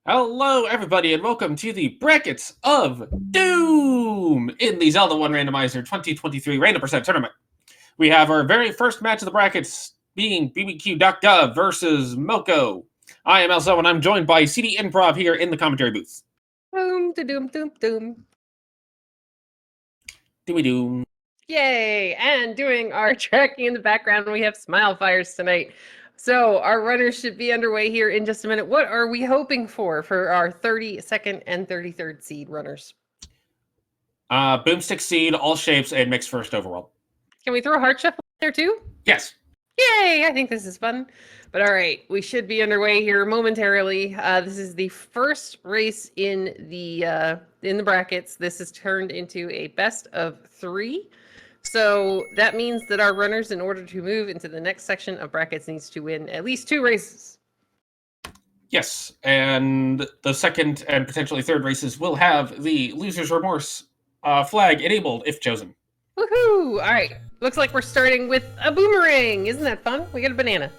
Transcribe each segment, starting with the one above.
Hello, everybody, and welcome to the Brackets of Doom in the Zelda 1 Randomizer 2023 Random Percent Tournament. We have our very first match of the brackets being BBQdotgov versus Mocco. I am Elzo, and I'm joined by CD Improv here in the commentary booth. Boom, doom, doom, doom. Doomy doom. Yay! And doing our tracking in the background, we have Smile Fires tonight. So our runners should be underway here in just a minute. What are we hoping for our 32nd and 33rd seed runners? Boomstick seed, all shapes, and mixed first overall. Can we throw a heart shuffle there too? Yes. Yay! I think this is fun. But all right, we should be underway here momentarily. This is the first race in the brackets. This is turned into a best of 3. So that means that our runners, in order to move into the next section of brackets, needs to win at least 2 races. Yes, and the second and potentially third races will have the Loser's Remorse flag enabled if chosen. Woohoo! All right, looks like we're starting with a boomerang. Isn't that fun? We got a banana.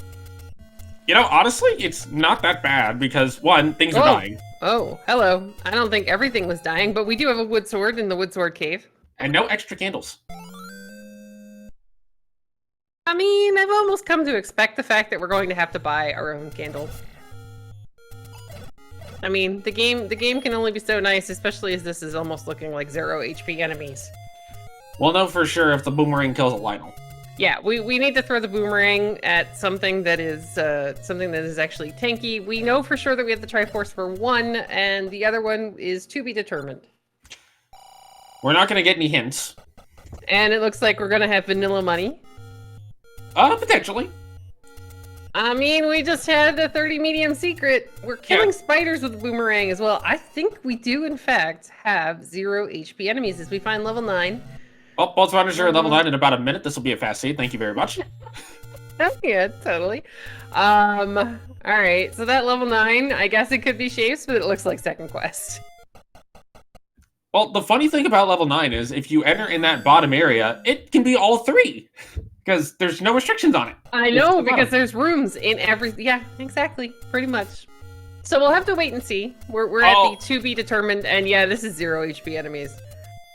You know, honestly, it's not that bad because, one, things are dying. Oh, hello. I don't think everything was dying, but we do have a wood sword in the wood sword cave. And no extra candles. I mean, I've almost come to expect the fact that we're going to have to buy our own candle. I mean, the game can only be so nice, especially as this is almost looking like 0 HP enemies. We'll know for sure if the boomerang kills a Lionel. Yeah, we need to throw the boomerang at something that is actually tanky. We know for sure that we have the Triforce for 1, and the other one is to be determined. We're not going to get any hints. And it looks like we're going to have vanilla money. Potentially. I mean, we just had a 30 medium secret. We're killing spiders with the boomerang as well. I think we do, in fact, have 0 HP enemies as we find level 9. Well, both runners are at level 9 in about a minute. This will be a fast seed. Thank you very much. Oh, yeah, totally. All right, so that level 9, I guess it could be shapes, but it looks like second quest. Well, the funny thing about level 9 is if you enter in that bottom area, it can be all 3. Because there's no restrictions on it. I know, because there's rooms in every... Yeah, exactly. Pretty much. So we'll have to wait and see. We're at the to be determined, and yeah, this is 0 HP enemies.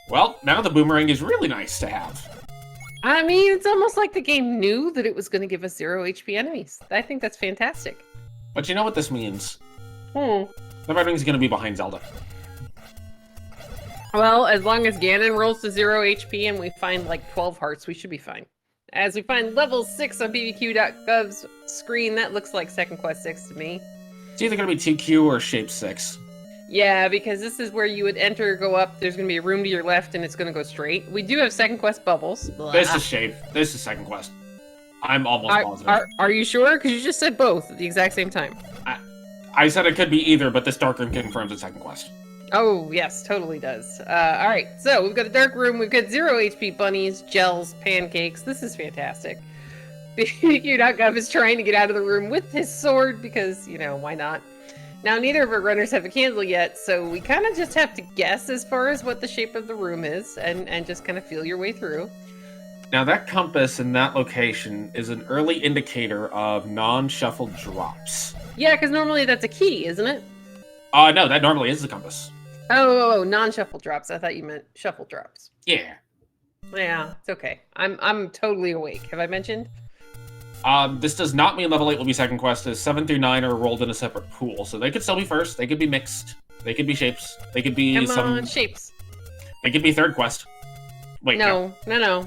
Well, now the boomerang is really nice to have. I mean, it's almost like the game knew that it was going to give us 0 HP enemies. I think that's fantastic. But you know what this means? Everything's going to be behind Zelda. Well, as long as Ganon rolls to 0 HP and we find like 12 hearts, we should be fine. As we find level 6 on BBQ.gov's screen, that looks like second quest 6 to me. It's either going to be 2Q or shape 6. Yeah, because this is where you would enter, go up, there's going to be a room to your left, and it's going to go straight. We do have second quest bubbles. Blah. This is shape. This is second quest. I'm almost positive. Are you sure? Because you just said both at the exact same time. I said it could be either, but this dark room confirms it's second quest. Oh, yes, totally does. All right, so we've got a dark room. We've got 0 HP bunnies, gels, pancakes. This is fantastic. BBQ.gov is trying to get out of the room with his sword because, you know, why not? Now, neither of our runners have a candle yet, so we kind of just have to guess as far as what the shape of the room is and just kind of feel your way through. Now, that compass in that location is an early indicator of non-shuffled drops. Yeah, because normally that's a key, isn't it? No, that normally is the compass. Oh, non-shuffle drops. I thought you meant shuffle drops. Yeah. Yeah, it's okay. I'm totally awake. Have I mentioned? This does not mean level 8 will be second quest, as 7 through 9 are rolled in a separate pool. So they could still be first, they could be mixed, they could be shapes, they could be shapes. They could be third quest. Wait, no.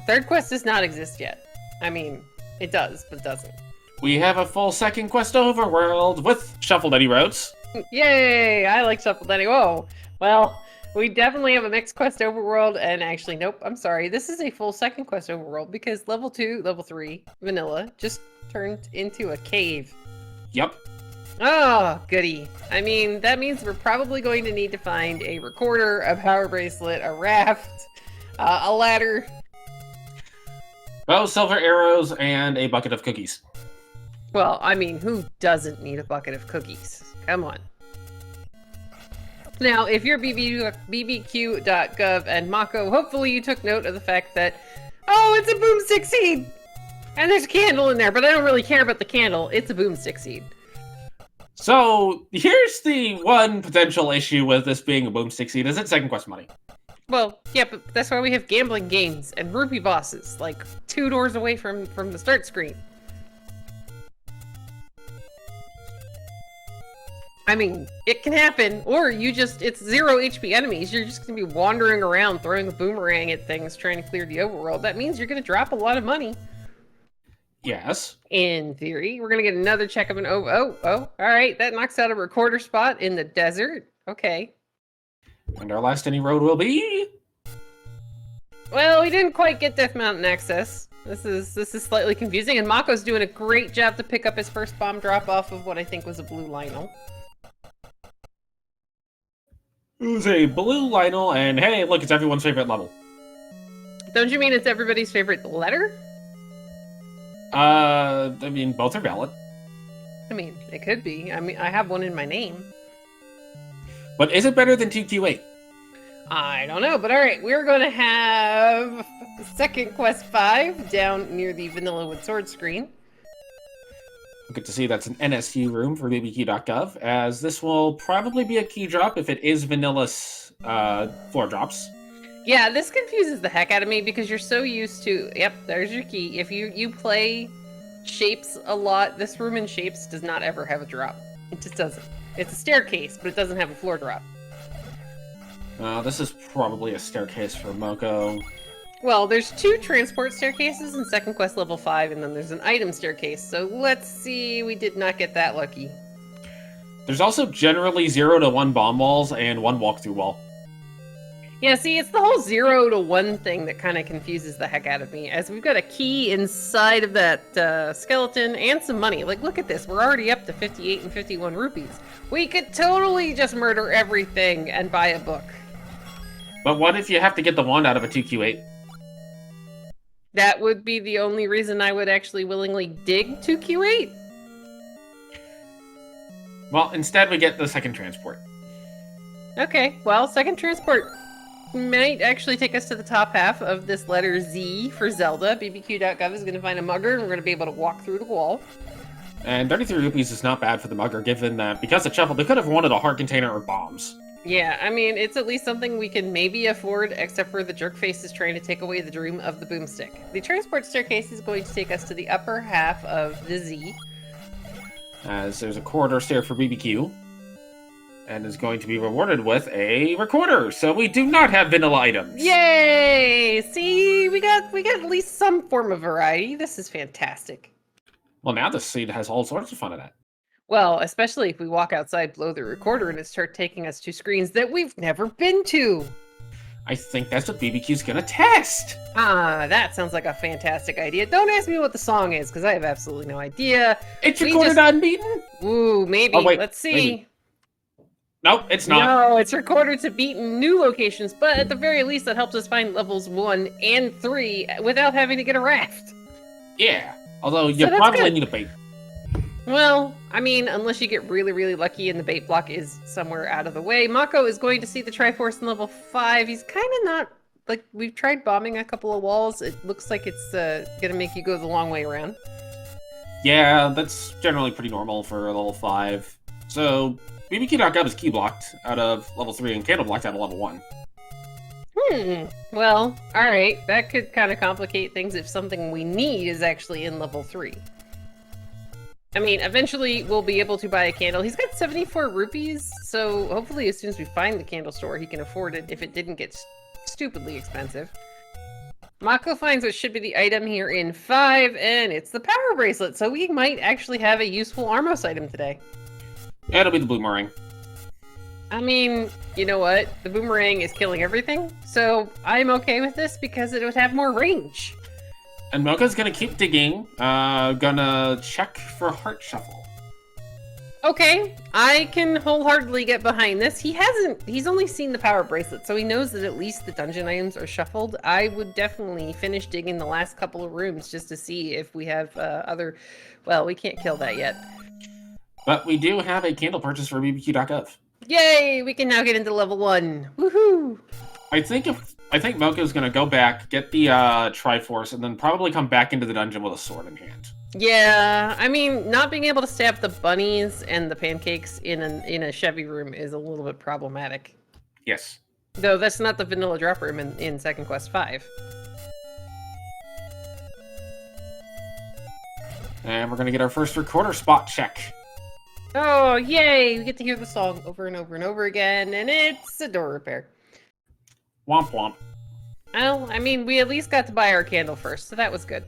Third quest does not exist yet. I mean, it does, but it doesn't. We have a full second quest overworld with shuffled Eddie roads. Yay! I like shuffled Eddie. Whoa. Well, we definitely have a mixed quest overworld, and actually, nope, I'm sorry. This is a full second quest overworld because level 2, level 3, vanilla, just turned into a cave. Yep. Oh, goody. I mean, that means we're probably going to need to find a recorder, a power bracelet, a raft, a ladder. Well, silver arrows and a bucket of cookies. Well, I mean, who doesn't need a bucket of cookies? Come on. Now, if you're BBQ.gov and Mocco, hopefully you took note of the fact that, oh, it's a boomstick seed! And there's a candle in there, but I don't really care about the candle. It's a boomstick seed. So here's the one potential issue with this being a boomstick seed, is it second quest money. Well, yeah, but that's why we have gambling games and rupee bosses, like 2 doors away from the start screen. I mean, it can happen, or it's 0 HP enemies. You're just gonna be wandering around throwing a boomerang at things trying to clear the overworld. That means you're gonna drop a lot of money. Yes. In theory. We're gonna get another check of an oh. Alright, that knocks out a recorder spot in the desert. Okay. And our last any road will be... Well, we didn't quite get Death Mountain access. This is slightly confusing, and Mocco's doing a great job to pick up his first bomb drop off of what I think was a blue Lionel. It was a blue Lionel, and hey, look, it's everyone's favorite level. Don't you mean it's everybody's favorite letter? I mean, both are valid. I mean, it could be. I mean, I have one in my name. But is it better than 2Q8? I don't know, but alright, we're gonna have second quest 5 down near the Vanilla with Sword screen. Good to see that's an NSU room for BBQ.gov, as this will probably be a key drop if it is Vanilla's floor drops. Yeah, this confuses the heck out of me because you're so used to... Yep, there's your key. If you play shapes a lot, this room in shapes does not ever have a drop. It just doesn't. It's a staircase, but it doesn't have a floor drop. This is probably a staircase for Mocco. Well, there's 2 transport staircases in second quest level 5, and then there's an item staircase. So let's see, we did not get that lucky. There's also generally 0 to 1 bomb walls and 1 walkthrough wall. Yeah, see, it's the whole 0 to 1 thing that kind of confuses the heck out of me, as we've got a key inside of that skeleton and some money. Like, look at this. We're already up to 58 and 51 rupees. We could totally just murder everything and buy a book. But what if you have to get the wand out of a 2Q8? That would be the only reason I would actually willingly dig 2Q8. Well, instead we get the second transport. Okay, well, second transport might actually take us to the top half of this letter Z for Zelda. BBQ.gov is going to find a mugger, and we're going to be able to walk through the wall. And 33 rupees is not bad for the mugger, given that because it shuffled, they could have wanted a heart container or bombs. Yeah, I mean, it's at least something we can maybe afford, except for the jerkface is trying to take away the dream of the boomstick. The transport staircase is going to take us to the upper half of the Z. As there's a corridor stair for BBQ. And is going to be rewarded with a recorder, so we do not have vanilla items. Yay! See, we got at least some form of variety. This is fantastic. Well, now this seed has all sorts of fun in it. Well, especially if we walk outside below the recorder and it starts taking us to screens that we've never been to. I think that's what BBQ's gonna test. Ah, that sounds like a fantastic idea. Don't ask me what the song is, because I have absolutely no idea. It's recorded on Beaten? Ooh, maybe. Oh, wait, let's see. maybe. Nope, it's not. No, it's recorded to beaten new locations, but at the very least that helps us find levels 1 and 3 without having to get a raft. Yeah, although you probably need a bait. Well, I mean, unless you get really, really lucky and the bait block is somewhere out of the way. Mocco is going to see the Triforce in level 5. He's kind of not... Like, we've tried bombing a couple of walls. It looks like it's going to make you go the long way around. Yeah, that's generally pretty normal for level 5. So, BBQ.gov is key blocked out of level 3 and candle blocked out of level 1. Well, alright. That could kind of complicate things if something we need is actually in level 3. I mean, eventually we'll be able to buy a candle. He's got 74 rupees, so hopefully as soon as we find the candle store, he can afford it if it didn't get stupidly expensive. Mocco finds what should be the item here in 5, and it's the power bracelet, so we might actually have a useful Armos item today. Yeah, it'll be the boomerang. I mean, you know what? The boomerang is killing everything, so I'm okay with this because it would have more range. And Mocco's gonna keep digging, gonna check for Heart Shuffle. Okay, I can wholeheartedly get behind this. He's only seen the power bracelet, so he knows that at least the dungeon items are shuffled. I would definitely finish digging the last couple of rooms just to see if we have other... Well, we can't kill that yet. But we do have a candle purchase for BBQ.gov. Yay! We can now get into level 1. Woohoo! I think Mocco's gonna go back, get the Triforce, and then probably come back into the dungeon with a sword in hand. Yeah, I mean, not being able to stab the bunnies and the pancakes in a Chevy room is a little bit problematic. Yes. Though that's not the vanilla drop room in Second Quest 5. And we're going to get our first recorder spot check. Oh, yay! We get to hear the song over and over and over again, and it's a door repair. Womp womp. Well, I mean, we at least got to buy our candle first, so that was good.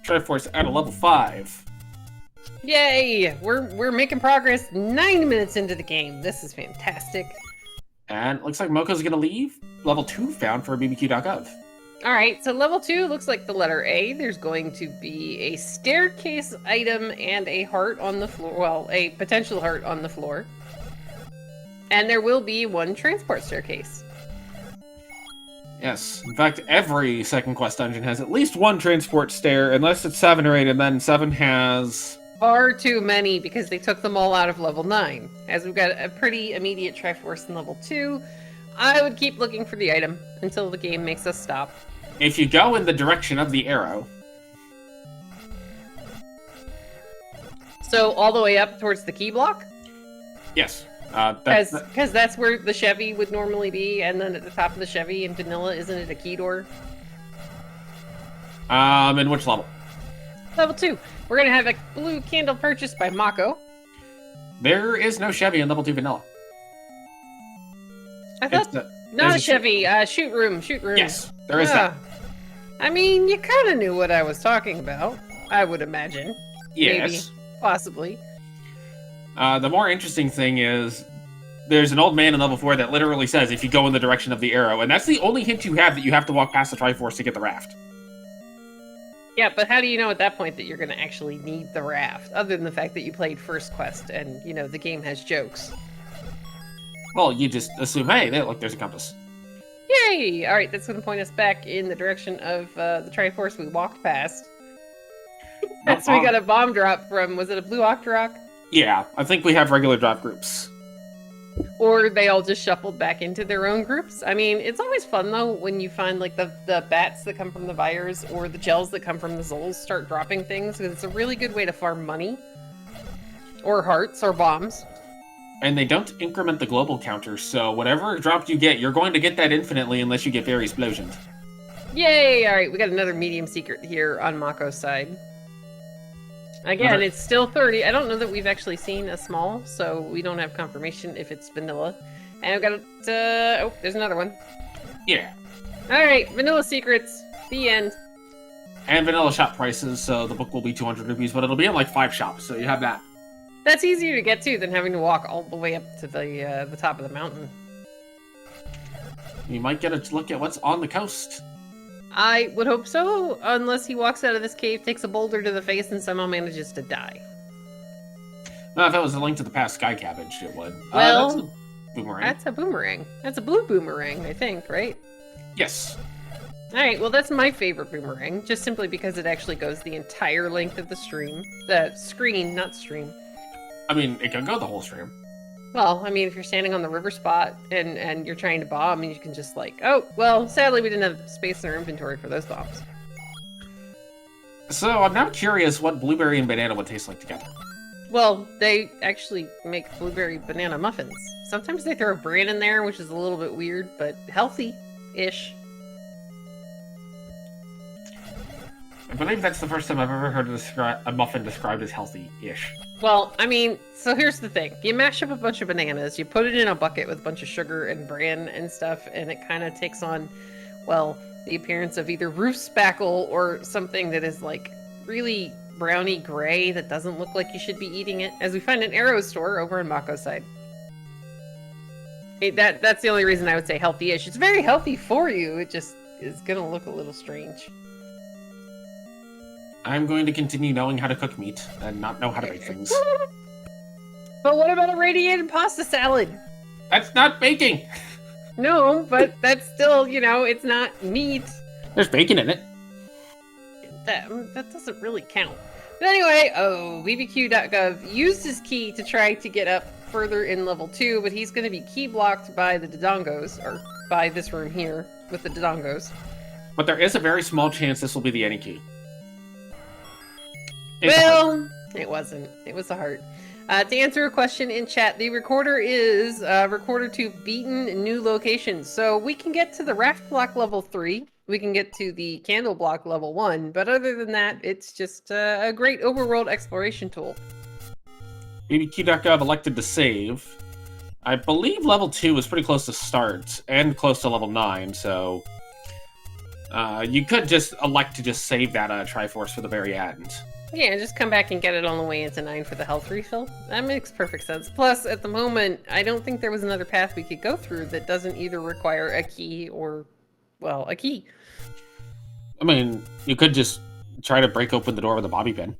Triforce at a level 5. Yay! We're making progress 9 minutes into the game. This is fantastic. And it looks like Mocco's going to leave. Level 2 found for BBQ.gov. Alright, so level 2 looks like the letter A. There's going to be a staircase item and a heart on the floor. Well, a potential heart on the floor. And there will be one transport staircase. Yes. In fact, every second quest dungeon has at least one transport stair, unless it's 7 or 8, and then 7 has... Far too many because they took them all out of level 9. As we've got a pretty immediate Triforce in level 2, I would keep looking for the item until the game makes us stop. If you go in the direction of the arrow... So all the way up towards the key block? Yes. Because that's where the Chevy would normally be, and then at the top of the Chevy in vanilla, isn't it a key door? In which level? Level 2. We're gonna have a blue candle purchased by Mocco. There is no Chevy in level 2 vanilla. I thought... Not a Chevy, shoot room. Yes, there is that. I mean, you kind of knew what I was talking about, I would imagine. Yes. Maybe. Possibly. The more interesting thing is, there's an old man in level 4 that literally says if you go in the direction of the arrow, and that's the only hint you have that you have to walk past the Triforce to get the raft. Yeah, but how do you know at that point that you're going to actually need the raft, other than the fact that you played First Quest and, you know, the game has jokes? Well, you just assume, hey, look, there's a compass. Yay! Alright, that's going to point us back in the direction of the Triforce we walked past. That's where we got a bomb drop from, was it a blue Octorok? Yeah, I think we have regular drop groups. Or they all just shuffled back into their own groups. I mean, it's always fun, though, when you find, like, the bats that come from the Vires or the gels that come from the Zols start dropping things, because it's a really good way to farm money. Or hearts, or bombs. And they don't increment the global counter, so whatever drop you get, you're going to get that infinitely unless you get very explosioned. Yay! Alright, we got another medium secret here on Mocco's side. Again, it's still 30. I don't know that we've actually seen a small, so we don't have confirmation if it's vanilla. And I've got oh, there's another one. Yeah. Alright, vanilla secrets. The end. And vanilla shop prices, so the book will be 200 rupees, but it'll be in like 5 shops, so you have that. That's easier to get to than having to walk all the way up to the top of the mountain. You might get a look at what's on the coast. I would hope so, unless he walks out of this cave, takes a boulder to the face, and somehow manages to die. No, if it was a Link to the Past Sky Cabbage, it would. Well, that's a boomerang. That's a boomerang. That's a blue boomerang, I think, right? Yes. Alright, well that's my favorite boomerang, just simply because it actually goes the entire length of the stream. The screen, not stream. I mean, it can go the whole stream. Well, I mean, if you're standing on the river spot and you're trying to bomb, and you can just like, oh, well, sadly we didn't have space in our inventory for those bombs. So, I'm now curious what blueberry and banana would taste like together. Well, they actually make blueberry banana muffins. Sometimes they throw bran in there, which is a little bit weird, but healthy-ish. I believe that's the first time I've ever heard a muffin described as healthy-ish. Well, I mean, so here's the thing. You mash up a bunch of bananas, you put it in a bucket with a bunch of sugar and bran and stuff, and it kind of takes on, well, the appearance of either roof spackle or something that is, like, really browny gray that doesn't look like you should be eating it, as we find an arrow store over on Mocco's side. That's the only reason I would say healthy-ish. It's very healthy for you, it just is gonna look a little strange. I'm going to continue knowing how to cook meat and not know how to bake things. But what about a radiated pasta salad? That's not baking! No, but that's still, you know, it's not meat. There's bacon in it. That doesn't really count. But anyway, BBQ.gov used his key to try to get up further in level 2, but he's going to be key blocked by the Dodongos, or by this room here with the Dodongos. But there is a very small chance this will be the any key. Well, it wasn't. It was the heart. To answer a question in chat, the recorder is recorder to beaten new locations. So we can get to the raft block level 3. We can get to the candle block level 1. But other than that, it's just a great overworld exploration tool. BBQ.gov elected to save. I believe level 2 was pretty close to start and close to level 9, so you could just elect to just save that Triforce for the very end. Yeah, just come back and get it on the way into 9 for the health refill. That makes perfect sense. Plus, at the moment, I don't think there was another path we could go through that doesn't either require a key or, well, a key. I mean, you could just try to break open the door with a bobby pin.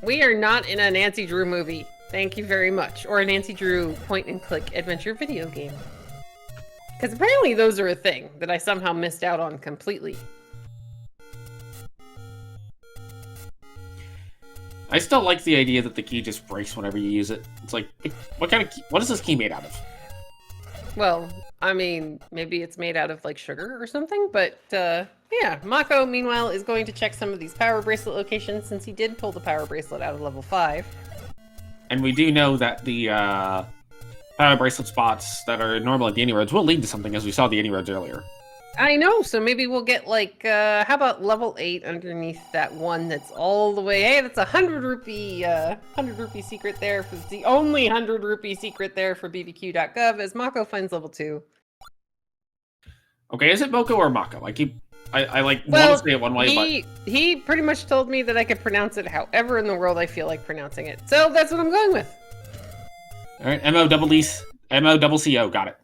We are not in a Nancy Drew movie. Thank you very much. Or a Nancy Drew point-and-click adventure video game. Because apparently those are a thing that I somehow missed out on completely. I still like the idea that the key just breaks whenever you use it. It's like, what kind of key? What is this key made out of? Well, I mean, maybe it's made out of, like, sugar or something, but, yeah. Mocco, meanwhile, is going to check some of these power bracelet locations since he did pull the power bracelet out of level 5. And we do know that the power bracelet spots that are normal at the any roads will lead to something, as we saw the any roads earlier. I know, so maybe we'll get, like, how about level 8 underneath that one that's all the way... Hey, that's a 100 rupee secret there. For the only 100 rupee secret there for BBQ.gov as Mocco finds level 2. Okay, is it Mocco or Mocco? I like Well, want to say it one way, but... He pretty much told me that I could pronounce it however in the world I feel like pronouncing it. So that's what I'm going with. Alright, M-O-double-C-O, got it.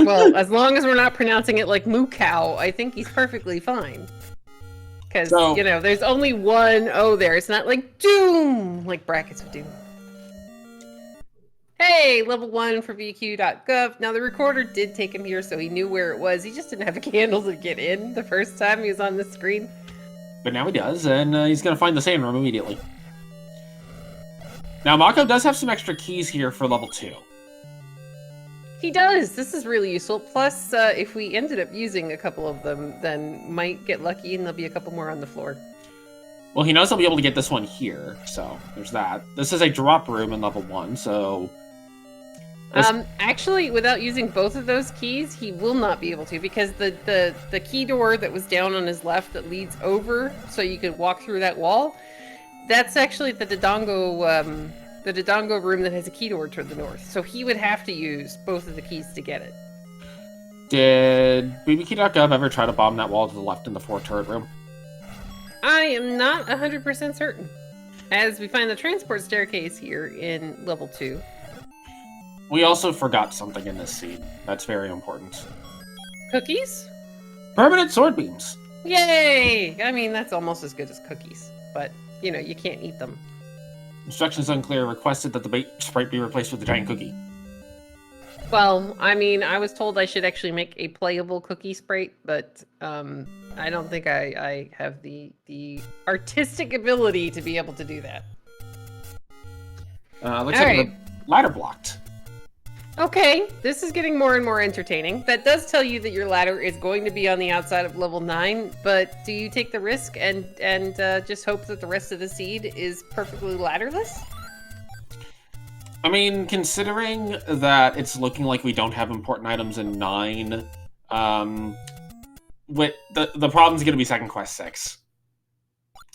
Well, as long as we're not pronouncing it like moo cow, I think he's perfectly fine. Because, you know, there's only one O there. It's not like Doom, like brackets of Doom. Hey, level 1 for BBQ.gov. Now, the recorder did take him here, so he knew where it was. He just didn't have a candle to get in the first time he was on the screen. But now he does, and he's going to find the sand room immediately. Now, Mocco does have some extra keys here for level 2. He does. This is really useful. Plus, if we ended up using a couple of them, then might get lucky and there'll be a couple more on the floor. Well, he knows he'll be able to get this one here, so there's that. This is a drop room in level 1, so... Actually, without using both of those keys, he will not be able to, because the key door that was down on his left that leads over, so you could walk through that wall, that's actually the Dodongo room that has a key door to the north. So he would have to use both of the keys to get it. Did BBQ.gov ever try to bomb that wall to the left in the 4 turret room? I am not 100% certain. As we find the transport staircase here in level 2. We also forgot something in this scene. That's very important. Cookies? Permanent sword beams. Yay! I mean, that's almost as good as cookies. But, you know, you can't eat them. Instructions unclear. Requested that the bait sprite be replaced with a giant cookie. Well, I mean, I was told I should actually make a playable cookie sprite, but I don't think I have the artistic ability to be able to do that. Looks like the ladder blocked. Okay, this is getting more and more entertaining. That does tell you that your ladder is going to be on the outside of level 9, but do you take the risk and just hope that the rest of the seed is perfectly ladderless? I mean, considering that it's looking like we don't have important items in 9, with the problem's going to be Second Quest 6.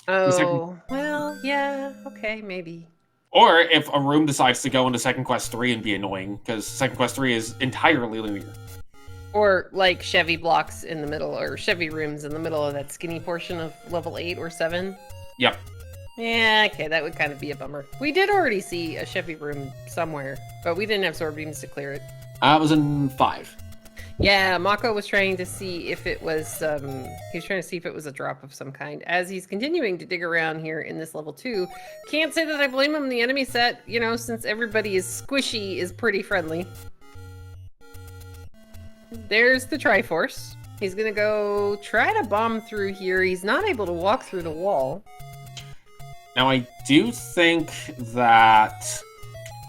Oh, well, yeah, okay, maybe. Or if a room decides to go into Second Quest 3 and be annoying, because Second Quest 3 is entirely linear. Or like Chevy blocks in the middle, or Chevy rooms in the middle of that skinny portion of level 8 or 7. Yep. Yeah, okay, that would kind of be a bummer. We did already see a Chevy room somewhere, but we didn't have sword beams to clear it. I was in 5. Yeah, Mocco was trying to see if it was, he was trying to see if it was a drop of some kind. As he's continuing to dig around here in this level 2, can't say that I blame him. The enemy set, you know, since everybody is squishy, is pretty friendly. There's the Triforce. He's gonna go try to bomb through here. He's not able to walk through the wall. Now, I do think that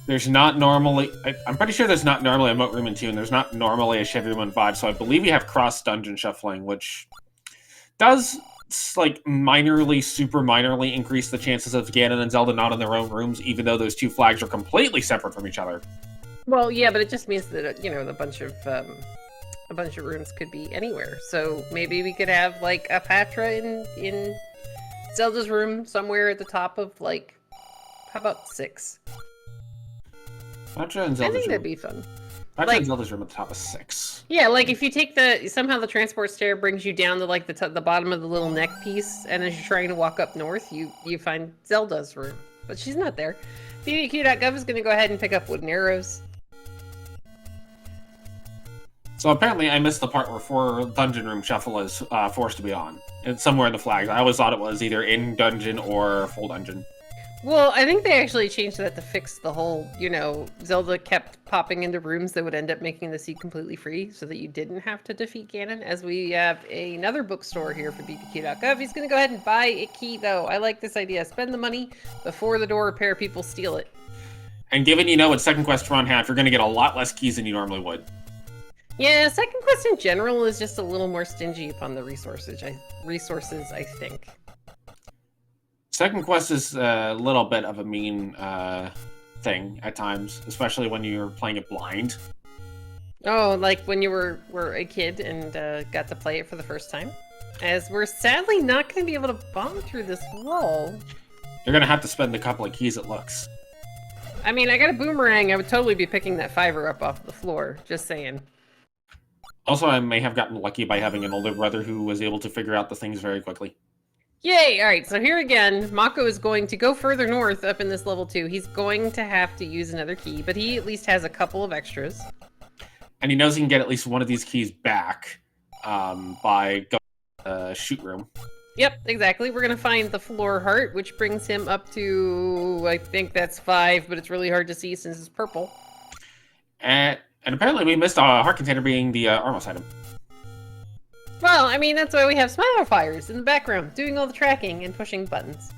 there's not normally... I'm pretty sure there's not normally a moat room in 2, and there's not normally a Chevy room in 5, so I believe we have cross-dungeon shuffling, which does like minorly, super minorly increase the chances of Ganon and Zelda not in their own rooms, even though those two flags are completely separate from each other. Well, yeah, but it just means that a bunch of rooms could be anywhere. So maybe we could have like a Patra in Zelda's room somewhere at the top of like, how about 6? Patra and I Zelda's think room. that'd be fun. Patra and Zelda's room at the top of 6. Yeah, like if you take somehow the transport stair brings you down to like the bottom of the little neck piece, and as you're trying to walk up north, you find Zelda's room, but she's not there. BBQ.gov is going to go ahead and pick up wooden arrows. So apparently I missed the part where 4 dungeon room shuffle is forced to be on. It's somewhere in the flags. I always thought it was either in dungeon or full dungeon. Well, I think they actually changed that to fix the whole, Zelda kept popping into rooms that would end up making the seed completely free so that you didn't have to defeat Ganon. As we have another bookstore here for BBQ.gov. He's going to go ahead and buy a key, though. I like this idea. Spend the money before the door repair people steal it. And given it's Second Quest Run half, you're going to get a lot less keys than you normally would. Yeah, Second Quest in general is just a little more stingy upon the resources, I think. Second Quest is a little bit of a mean thing at times, especially when you're playing it blind. Oh, like when you were a kid and got to play it for the first time? As we're sadly not going to be able to bomb through this wall. You're going to have to spend a couple of keys, it looks. I mean, I got a boomerang. I would totally be picking that 5er up off the floor. Just saying. Also, I may have gotten lucky by having an older brother who was able to figure out the things very quickly. Yay! Alright, so here again, Mocco is going to go further north up in this level 2. He's going to have to use another key, but he at least has a couple of extras. And he knows he can get at least one of these keys back by going to the shoot room. Yep, exactly. We're going to find the floor heart, which brings him up to, I think that's 5, but it's really hard to see since it's purple. And apparently we missed a heart container being the Armos item. Well, I mean, that's why we have smile fires in the background, doing all the tracking and pushing buttons.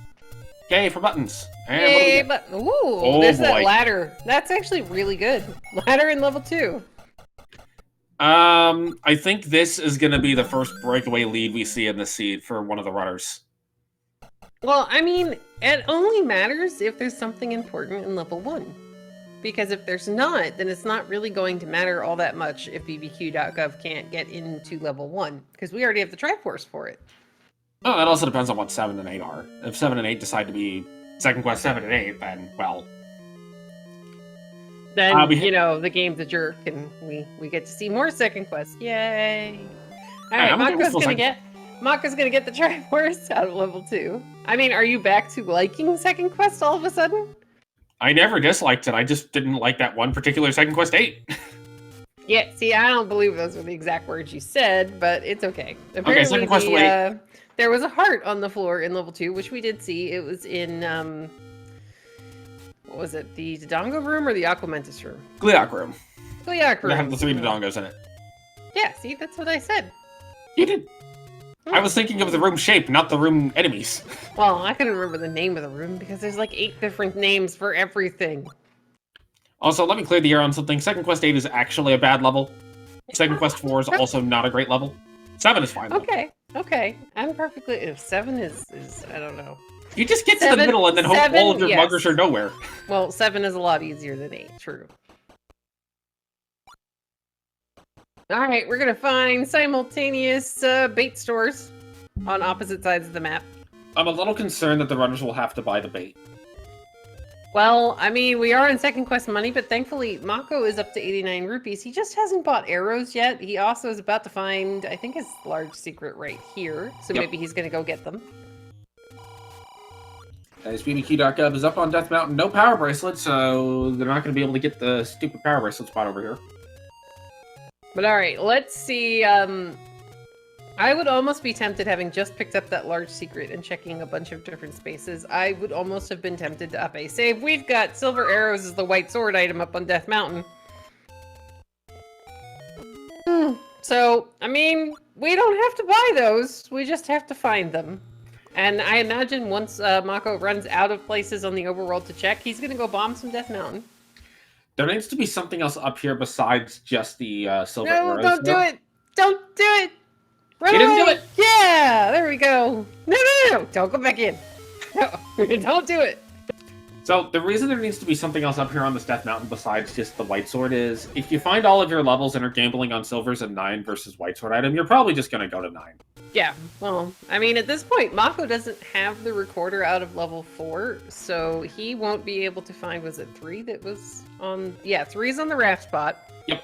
Yay for buttons. And yay, but ooh, there's boy. that ladder. That's actually really good. Ladder in level 2. I think this is going to be the first breakaway lead we see in the seed for one of the runners. Well, I mean, it only matters if there's something important in level 1. Because if there's not, then it's not really going to matter all that much if BBQ.gov can't get into level 1. Because we already have the Triforce for it. Oh, it also depends on what 7 and 8 are. If 7 and 8 decide to be Second Quest 7 and 8, then, well... Then, the game's a jerk, and we get to see more Second Quest. Yay! Alright, Mocco's gonna get the Triforce out of level 2. I mean, are you back to liking Second Quest all of a sudden? I never disliked it, I just didn't like that one particular Second Quest 8. Yeah, see, I don't believe those were the exact words you said, but it's okay. Apparently, okay, Second Quest 8. There was a heart on the floor in level 2, which we did see. It was in, what was it, the Dodongo room or the Aquamentus room? Gleeok room. Gleeok room. They have the 3 Dodongos in it. Yeah, see, that's what I said. You did. I was thinking of the room shape, not the room enemies. Well, I couldn't remember the name of the room because there's like 8 different names for everything. Also, let me clear the air on something. Second Quest 8 is actually a bad level. Second Quest 4 is also not a great level. 7 is fine, though. Okay. I'm perfectly... If 7 is I don't know. You just get to the middle and then hope all of your buggers are nowhere. Well, 7 is a lot easier than 8, true. Alright, we're gonna find simultaneous bait stores on opposite sides of the map. I'm a little concerned that the runners will have to buy the bait. Well, I mean, we are in Second Quest money, but thankfully Mocco is up to 89 rupees. He just hasn't bought arrows yet. He also is about to find, I think, his large secret right here. So maybe he's gonna go get them. As BBQ.gov is up on Death Mountain, no power bracelets, so they're not going to be able to get the stupid power bracelet spot over here. But alright, let's see, I would almost be tempted, having just picked up that large secret and checking a bunch of different spaces, I would almost have been tempted to up a save. We've got silver arrows as the white sword item up on Death Mountain. So, I mean, we don't have to buy those, we just have to find them. And I imagine once Mocco runs out of places on the overworld to check, he's gonna go bomb some Death Mountain. There needs to be something else up here besides just the silver arrows. No, don't do it! Don't do it! Run You didn't do away! it! Yeah! There we go! No! Don't go back in! No, don't do it! So, the reason there needs to be something else up here on this Death Mountain besides just the White Sword is, if you find all of your levels and are gambling on silvers and 9 versus White Sword item, you're probably just going to go to 9. Yeah, well, I mean, at this point, Mocco doesn't have the recorder out of level 4, so he won't be able to find, was it 3 that was on... Yeah, 3's on the raft spot. Yep.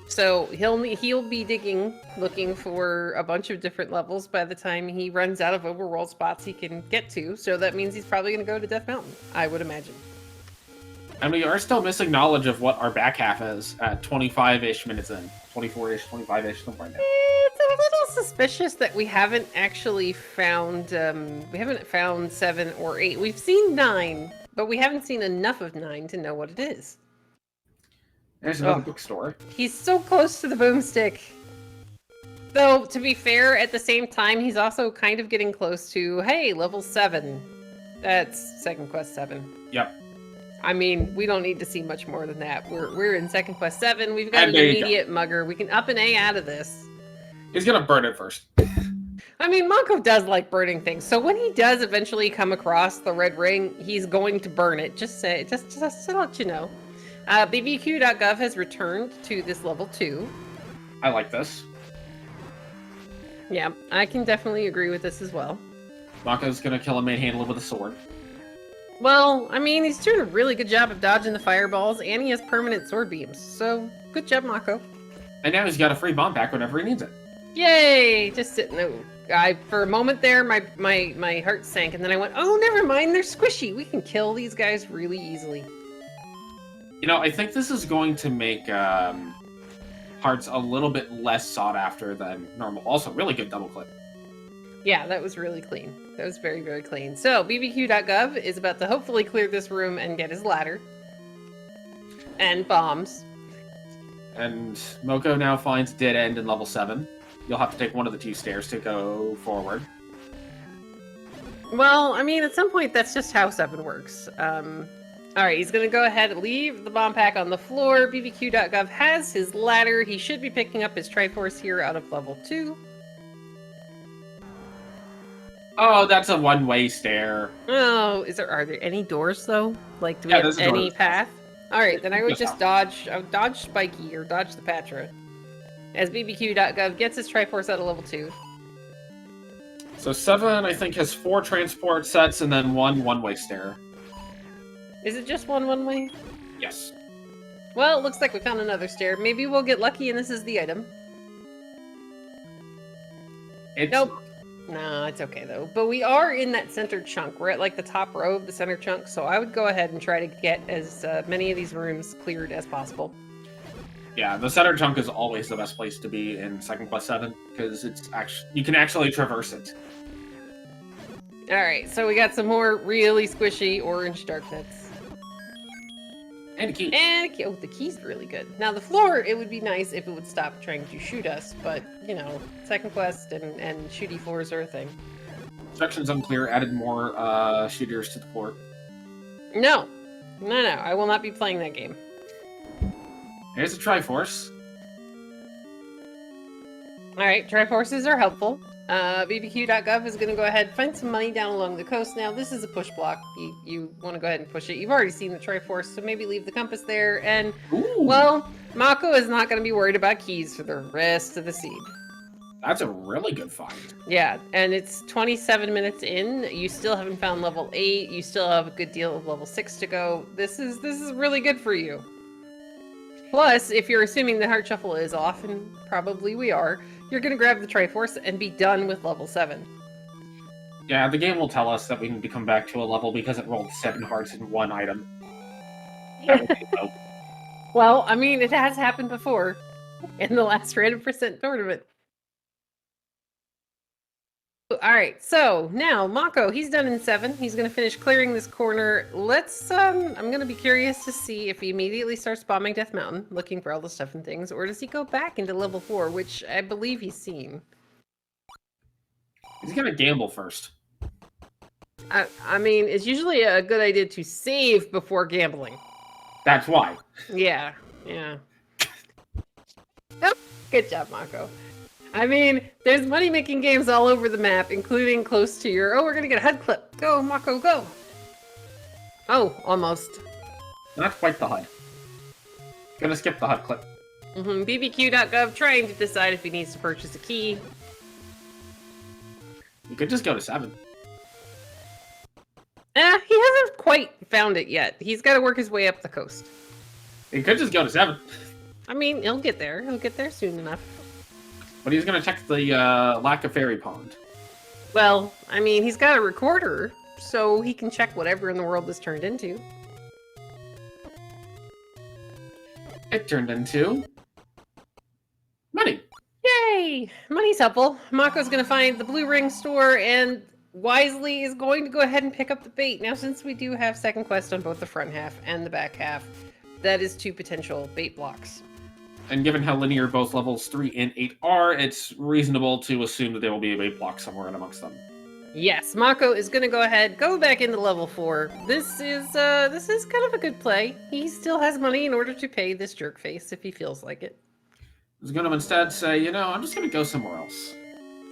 So he'll be digging, looking for a bunch of different levels by the time he runs out of overworld spots he can get to. So that means he's probably going to go to Death Mountain, I would imagine. And we are still missing knowledge of what our back half is at 25-ish minutes in. 24-ish, 25-ish, something like that. It's a little suspicious that we haven't actually found, 7 or 8. We've seen 9, but we haven't seen enough of 9 to know what it is. There's another bookstore. He's so close to the boomstick. Though, to be fair, at the same time, he's also kind of getting close to, hey, level 7. That's Second Quest 7. Yep. I mean, we don't need to see much more than that. We're in Second Quest 7. We've got And an there you immediate mugger. We can up an A out of this. He's going to burn it first. I mean, Mocco does like burning things. So when he does eventually come across the red ring, he's going to burn it. Just to let you know. BBQ.gov has returned to this level 2. I like this. Yeah, I can definitely agree with this as well. Mocco's going to kill a manhandler with a sword. Well, I mean, he's doing a really good job of dodging the fireballs, and he has permanent sword beams. So, good job, Mocco. And now he's got a free bomb pack whenever he needs it. Yay! Just sitting there. For a moment there, my heart sank, and then I went, oh, never mind, they're squishy. We can kill these guys really easily. You know, I think this is going to make hearts a little bit less sought after than normal. Also, really good double clip. Yeah, that was really clean. That was very, very clean. So, BBQ.gov is about to hopefully clear this room and get his ladder. And bombs. And Mocco now finds dead end in level 7. You'll have to take one of the 2 stairs to go forward. Well, I mean, at some point, that's just how 7 works. Alright, he's gonna go ahead and leave the bomb pack on the floor. BBQ.gov has his ladder. He should be picking up his Triforce here out of level 2. Oh, that's a one-way stair. Oh, are there any doors, though? Like, do we have any path? Alright, then I would just dodge Spiky, or dodge the Patra. As BBQ.gov gets his Triforce out of level 2. So 7, I think, has 4 transport sets and then one-way stair. Is it just one-way? Yes. Well, it looks like we found another stair. Maybe we'll get lucky and this is the item. Nope. No, it's okay, though. But we are in that center chunk. We're at, like, the top row of the center chunk, so I would go ahead and try to get as many of these rooms cleared as possible. Yeah, the center chunk is always the best place to be in Second Quest 7, because you can actually traverse it. Alright, so we got some more really squishy orange darknets. And a key. And a key. Oh, the key's really good. Now, the floor, it would be nice if it would stop trying to shoot us, but, you know, Second Quest and shooty floors are a thing. Sections unclear, added more shooters to the floor. No, I will not be playing that game. Here's a Triforce. Alright, Triforces are helpful. BBQ.gov is going to go ahead and find some money down along the coast now. This is a push block. You want to go ahead and push it. You've already seen the Triforce, so maybe leave the compass there. And, well, Mocco is not going to be worried about keys for the rest of the seed. That's a really good find. Yeah, and it's 27 minutes in. You still haven't found level 8. You still have a good deal of level 6 to go. This is really good for you. Plus, if you're assuming the heart shuffle is off, and probably we are, you're going to grab the Triforce and be done with level 7. Yeah, the game will tell us that we need to come back to a level because it rolled 7 hearts in 1 item. Well, I mean, it has happened before in the last random percent tournament. Alright, so now Mocco, he's done in 7. He's going to finish clearing this corner. Let's, I'm going to be curious to see if he immediately starts bombing Death Mountain, looking for all the stuff and things, or does he go back into level 4, which I believe he's seen. He's going to gamble first. I mean, it's usually a good idea to save before gambling. That's why. Yeah. Oh, good job, Mocco. I mean, there's money-making games all over the map, including close to your... Oh, we're gonna get a HUD clip. Go, Mocco, go! Oh, almost. Not quite the HUD. Gonna skip the HUD clip. BBQ.gov trying to decide if he needs to purchase a key. You could just go to 7. He hasn't quite found it yet. He's got to work his way up the coast. You could just go to 7. I mean, he'll get there. He'll get there soon enough. But he's gonna check the lack of fairy pond. Well, I mean, he's got a recorder, so he can check whatever in the world this turned into. It turned into... money. Yay! Money's helpful. Mocco's gonna find the blue ring store and wisely is going to go ahead and pick up the bait. Now, since we do have second quest on both the front half and the back half, that is 2 potential bait blocks. And given how linear both levels 3 and 8 are, it's reasonable to assume that there will be a bait block somewhere in amongst them. Yes, Mocco is going to go ahead, go back into level 4. This is kind of a good play. He still has money in order to pay this jerk face if he feels like it. He's going to instead say, you know, I'm just going to go somewhere else.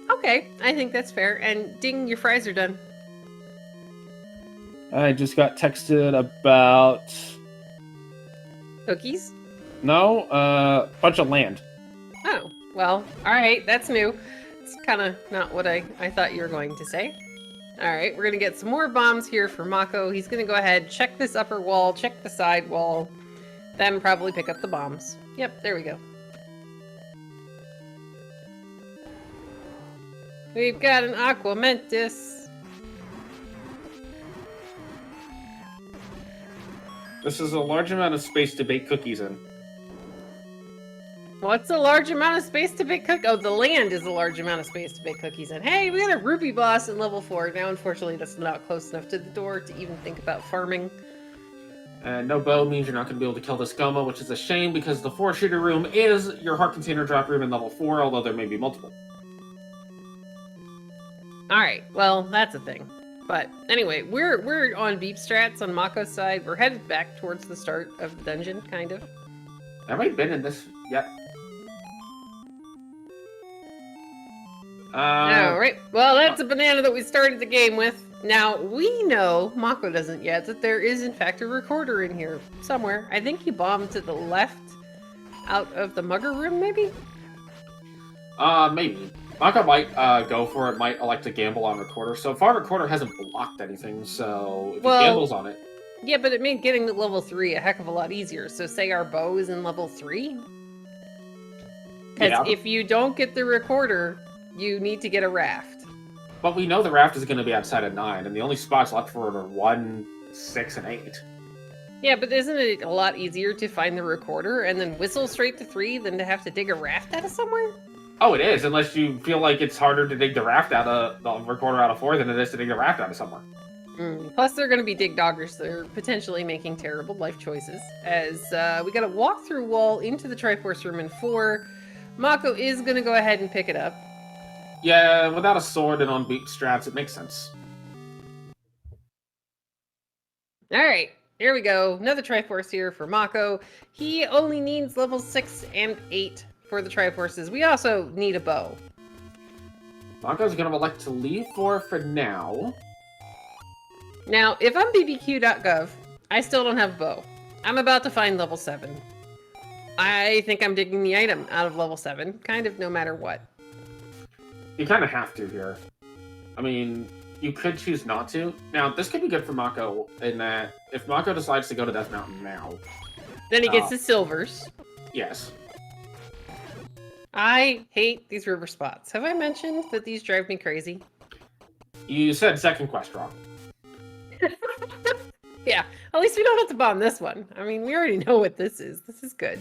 Okay, I think that's fair. And ding, your fries are done. I just got texted about... Cookies? No, bunch of land. Oh, well, alright, that's new. It's kind of not what I thought you were going to say. Alright, we're going to get some more bombs here for Mocco. He's going to go ahead, check this upper wall, check the side wall, then probably pick up the bombs. Yep, there we go. We've got an Aqua Mentis. This is a large amount of space to bake cookies in. What's a large amount of space to bake cookies? Oh, the land is a large amount of space to bake cookies in. Hey, we got a rupee boss in level 4. Now, unfortunately, that's not close enough to the door to even think about farming. And no bow means you're not going to be able to kill this Goma, which is a shame because the 4-shooter room is your heart container drop room in level 4, although there may be multiple. Alright, well, that's a thing. But anyway, we're on beep strats on Mocco's side. We're headed back towards the start of the dungeon, kind of. Have I been in this yet? Alright, well, that's a banana that we started the game with. Now, we know, Mocco doesn't yet, that there is in fact a recorder in here somewhere. I think he bombed to the left out of the mugger room, maybe? Maybe. Mocco might go for it, might elect to gamble on recorder. So far, recorder hasn't blocked anything, so if he gambles on it... Yeah, but it made getting to level 3 a heck of a lot easier. So say our bow is in level 3? Because if you don't get the recorder, you need to get a raft. But we know the raft is going to be outside of 9, and the only spots left for it are 1, 6, and 8. Yeah, but isn't it a lot easier to find the recorder and then whistle straight to 3 than to have to dig a raft out of somewhere? Oh, it is, unless you feel like it's harder to dig the raft out of the recorder out of 4 than it is to dig the raft out of somewhere. Plus, they're going to be dig doggers. They're potentially making terrible life choices. As we got a walk-through wall into the Triforce room in 4. Mocco is going to go ahead and pick it up. Yeah, without a sword and on beat strats, it makes sense. Alright, here we go. Another Triforce here for Mocco. He only needs level 6 and 8 for the Triforces. We also need a bow. Mocco's going to elect to leave 4 for now. Now, if I'm BBQ.gov, I still don't have a bow. I'm about to find level 7. I think I'm digging the item out of level 7, kind of no matter what. You kind of have to here. I mean, you could choose not to. Now, this could be good for Mocco in that if Mocco decides to go to Death Mountain now... Then he gets his silvers. Yes. I hate these river spots. Have I mentioned that these drive me crazy? You said second quest wrong. Yeah, at least we don't have to bomb this one. I mean, we already know what this is. This is good.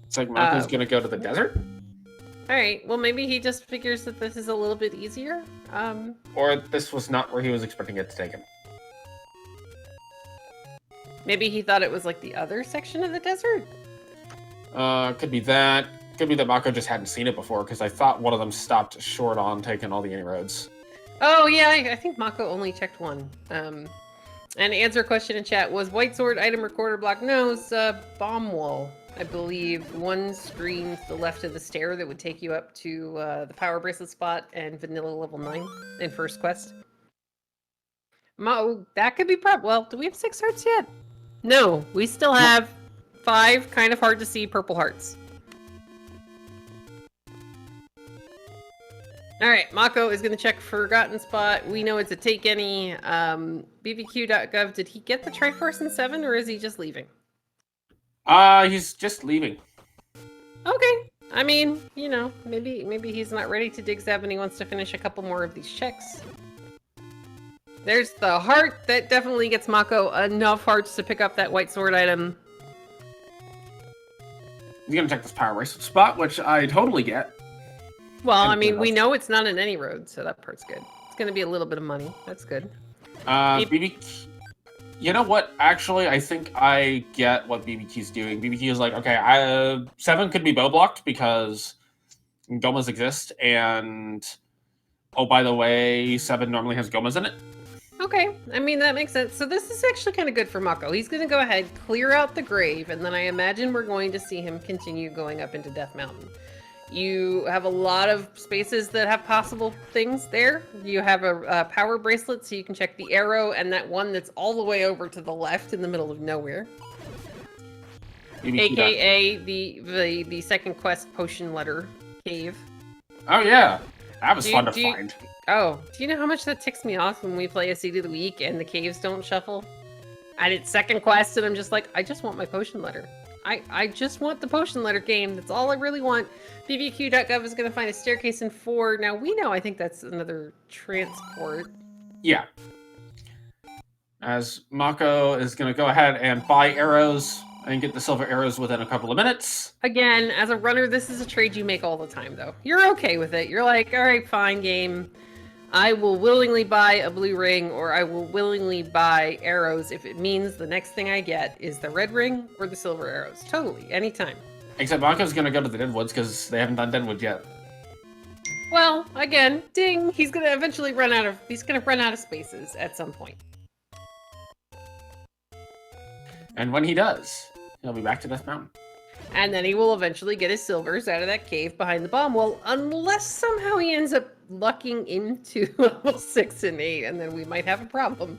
It's like Mocco's going to go to the desert? Alright, well maybe he just figures that this is a little bit easier. Or this was not where he was expecting it to take him. Maybe he thought it was like the other section of the desert? Could be that. Could be that Mocco just hadn't seen it before, because I thought one of them stopped short on taking all the inroads. Oh yeah, I think Mocco only checked one. And to answer a question in chat, was White Sword item recorder block? No, it's bomb wall. I believe, one screen to the left of the stair that would take you up to the power bracelet spot and vanilla level 9 in first quest. That could be well, do we have 6 hearts yet? No, we still have 5 kind of hard to see purple hearts. Alright, Mocco is going to check Forgotten Spot. We know it's a take any. BBQ.gov, did he get the Triforce in 7 or is he just leaving? He's just leaving. Okay. I mean, you know, maybe he's not ready to dig Zeb and he wants to finish a couple more of these checks. There's the heart that definitely gets Mocco enough hearts to pick up that white sword item. He's gonna check this power bracelet spot, which I totally get. Well, I mean, we know it's not in any road, so that part's good. It's gonna be a little bit of money. That's good. BBQ... You know what? Actually, I think I get what BBQ's doing. BBQ is like, okay, 7 could be bow blocked because Gomas exist, and oh, by the way, 7 normally has Gomas in it. Okay, I mean, that makes sense. So this is actually kind of good for Mocco. He's going to go ahead, clear out the grave, and then I imagine we're going to see him continue going up into Death Mountain. You have a lot of spaces that have possible things there. You have a power bracelet, so you can check the arrow, and that one that's all the way over to the left in the middle of nowhere. AKA the second quest potion letter cave. Oh yeah, that was fun to find. Oh, do you know how much that ticks me off when we play a seed of the week and the caves don't shuffle? And it's second quest, and I'm just like, I just want my potion letter. I just want the potion letter game. That's all I really want. BBQ.gov is going to find a staircase in 4. Now, we know I think that's another transport. Yeah. As Mocco is going to go ahead and buy arrows and get the silver arrows within a couple of minutes. Again, as a runner, this is a trade you make all the time, though. You're okay with it. You're like, all right, fine, game. I will willingly buy a blue ring, or I will willingly buy arrows if it means the next thing I get is the red ring or the silver arrows. Totally, anytime. Except Mocco's gonna go to the Deadwoods because they haven't done Deadwood yet. Well, again, ding, he's gonna eventually run out of spaces at some point. And when he does, he'll be back to Death Mountain. And then he will eventually get his silvers out of that cave behind the bomb. Well, unless somehow he ends up lucking into level 6 and 8, and then we might have a problem.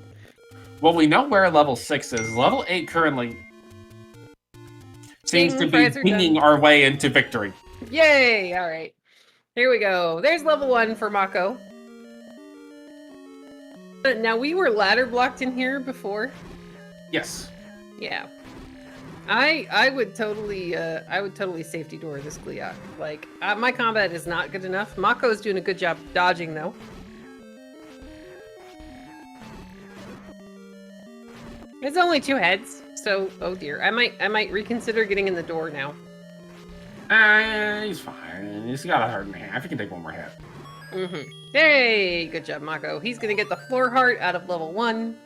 Well, we know where level 6 is. Level 8 currently seems to be pinging our way into victory. Yay! Alright. Here we go. There's level 1 for Mocco. Now, we were ladder blocked in here before. Yes. Yeah. I would totally safety door this Gleeok. Like, my combat is not good enough. Mocco is doing a good job dodging, though. It's only 2 heads, so oh dear. I might reconsider getting in the door now. He's fine. He's got a heart in half. He can take one more hit. Mm-hmm. Hey, good job, Mocco. He's gonna get the floor heart out of level 1.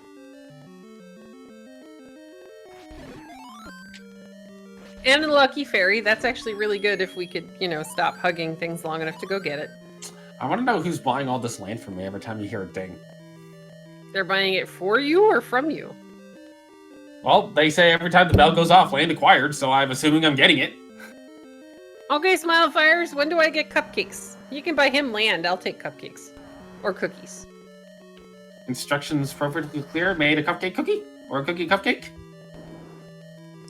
And a lucky fairy. That's actually really good if we could, you know, stop hugging things long enough to go get it. I want to know who's buying all this land from me every time you hear a ding. They're buying it for you or from you? Well, they say every time the bell goes off, land acquired, so I'm assuming I'm getting it. Okay, Smile Fires, when do I get cupcakes? You can buy him land, I'll take cupcakes. Or cookies. Instructions perfectly clear. Made a cupcake cookie? Or a cookie cupcake?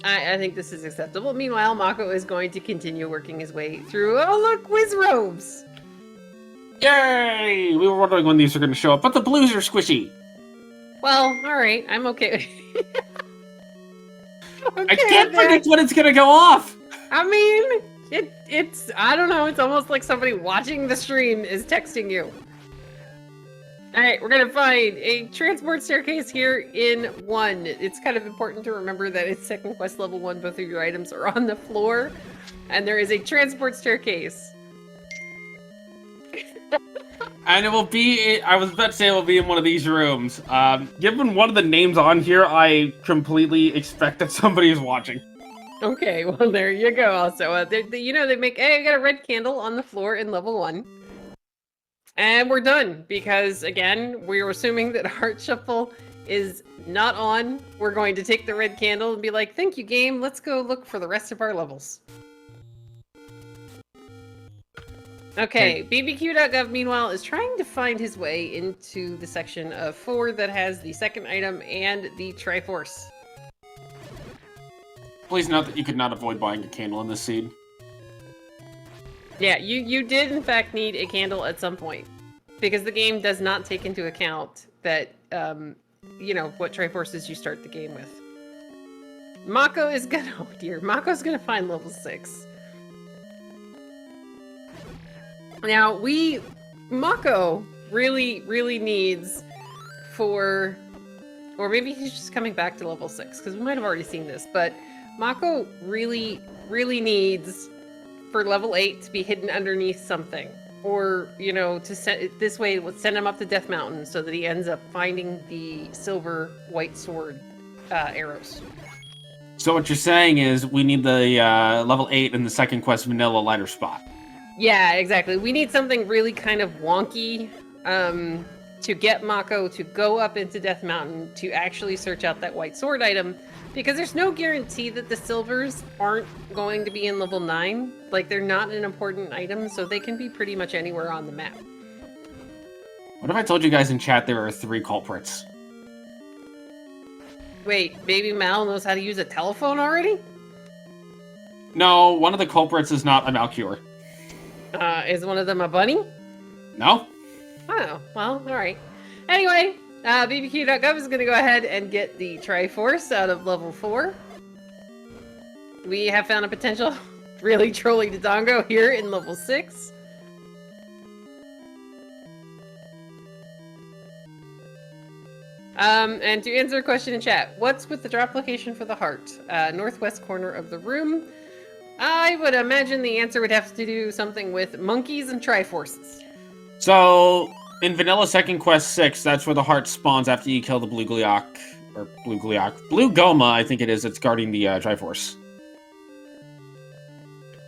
I think this is acceptable. Meanwhile, Mocco is going to continue working his way through. Oh, look, whiz robes! Yay! We were wondering when these are going to show up, but the blues are squishy. Well, alright, I'm okay. I can't predict when it's going to go off! I mean, it's, I don't know, it's almost like somebody watching the stream is texting you. Alright, we're gonna find a transport staircase here in 1. It's kind of important to remember that it's second quest level 1, both of your items are on the floor. And there is a transport staircase. And it will be, I was about to say it will be in one of these rooms. Given one of the names on here, I completely expect that somebody is watching. Okay, well there you go also. You know, they make, hey, I got a red candle on the floor in level 1. And we're done, because, again, we're assuming that Heart Shuffle is not on, we're going to take the red candle and be like, thank you, game. Let's go look for the rest of our levels. Okay, BBQ.gov, meanwhile, is trying to find his way into the section of 4 that has the second item and the Triforce. Please note that you could not avoid buying a candle in this seed. Yeah, you did, in fact, need a candle at some point. Because the game does not take into account that, you know, what Triforces you start the game with. Mocco is gonna... Oh, dear. Mocco's gonna find level 6. Now, Mocco really, really needs for... Or maybe he's just coming back to level 6, because we might have already seen this, but Mocco really, really needs for level 8 to be hidden underneath something. Or, you know, to send this way, we'll send him up to Death Mountain so that he ends up finding the silver white sword arrows. So what you're saying is we need the level 8 in the second quest vanilla lighter spot. Yeah, exactly. We need something really kind of wonky to get Mocco to go up into Death Mountain to actually search out that white sword item, because there's no guarantee that the silvers aren't going to be in level 9. Like, they're not an important item, so they can be pretty much anywhere on the map. What if I told you guys in chat there are 3 culprits? Wait, Baby Mal knows how to use a telephone already? No, one of the culprits is not a Malcure. Is one of them a bunny? No? Oh, well, alright. Anyway, BBQ.gov is going to go ahead and get the Triforce out of level 4. We have found a potential really trolly Dodongo here in level 6. And to answer a question in chat, what's with the drop location for the heart? Northwest corner of the room. I would imagine the answer would have to do something with monkeys and Triforces. So, in Vanilla Second Quest 6, that's where the heart spawns after you kill the Blue Gleeok. Or Blue Gleeok. Blue Goma, I think it is, it's guarding the Triforce.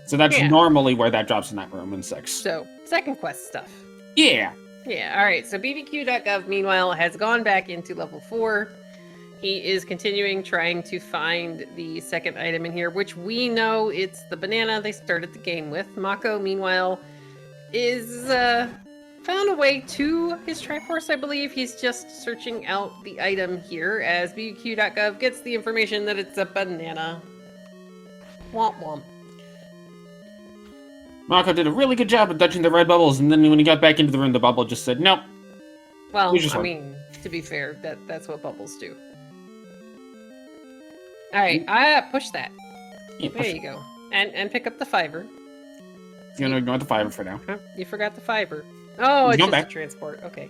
So that's normally where that drops in that room in 6. So, second quest stuff. Yeah. Yeah, alright, so BBQ.gov, meanwhile, has gone back into level 4. He is continuing trying to find the second item in here, which we know it's the banana they started the game with. Mocco, meanwhile, is found a way to his Triforce, I believe. He's just searching out the item here as BBQ.gov gets the information that it's a banana. Womp womp. Mocco did a really good job of dodging the red bubbles, and then when he got back into the room, the bubble just said, nope. Well, I mean, to be fair, that's what bubbles do. Alright, push that. Yeah, there you go. And pick up the fiver. You're gonna ignore the fiver for now. Huh? You forgot the fiver. Oh, it's just a transport. Okay.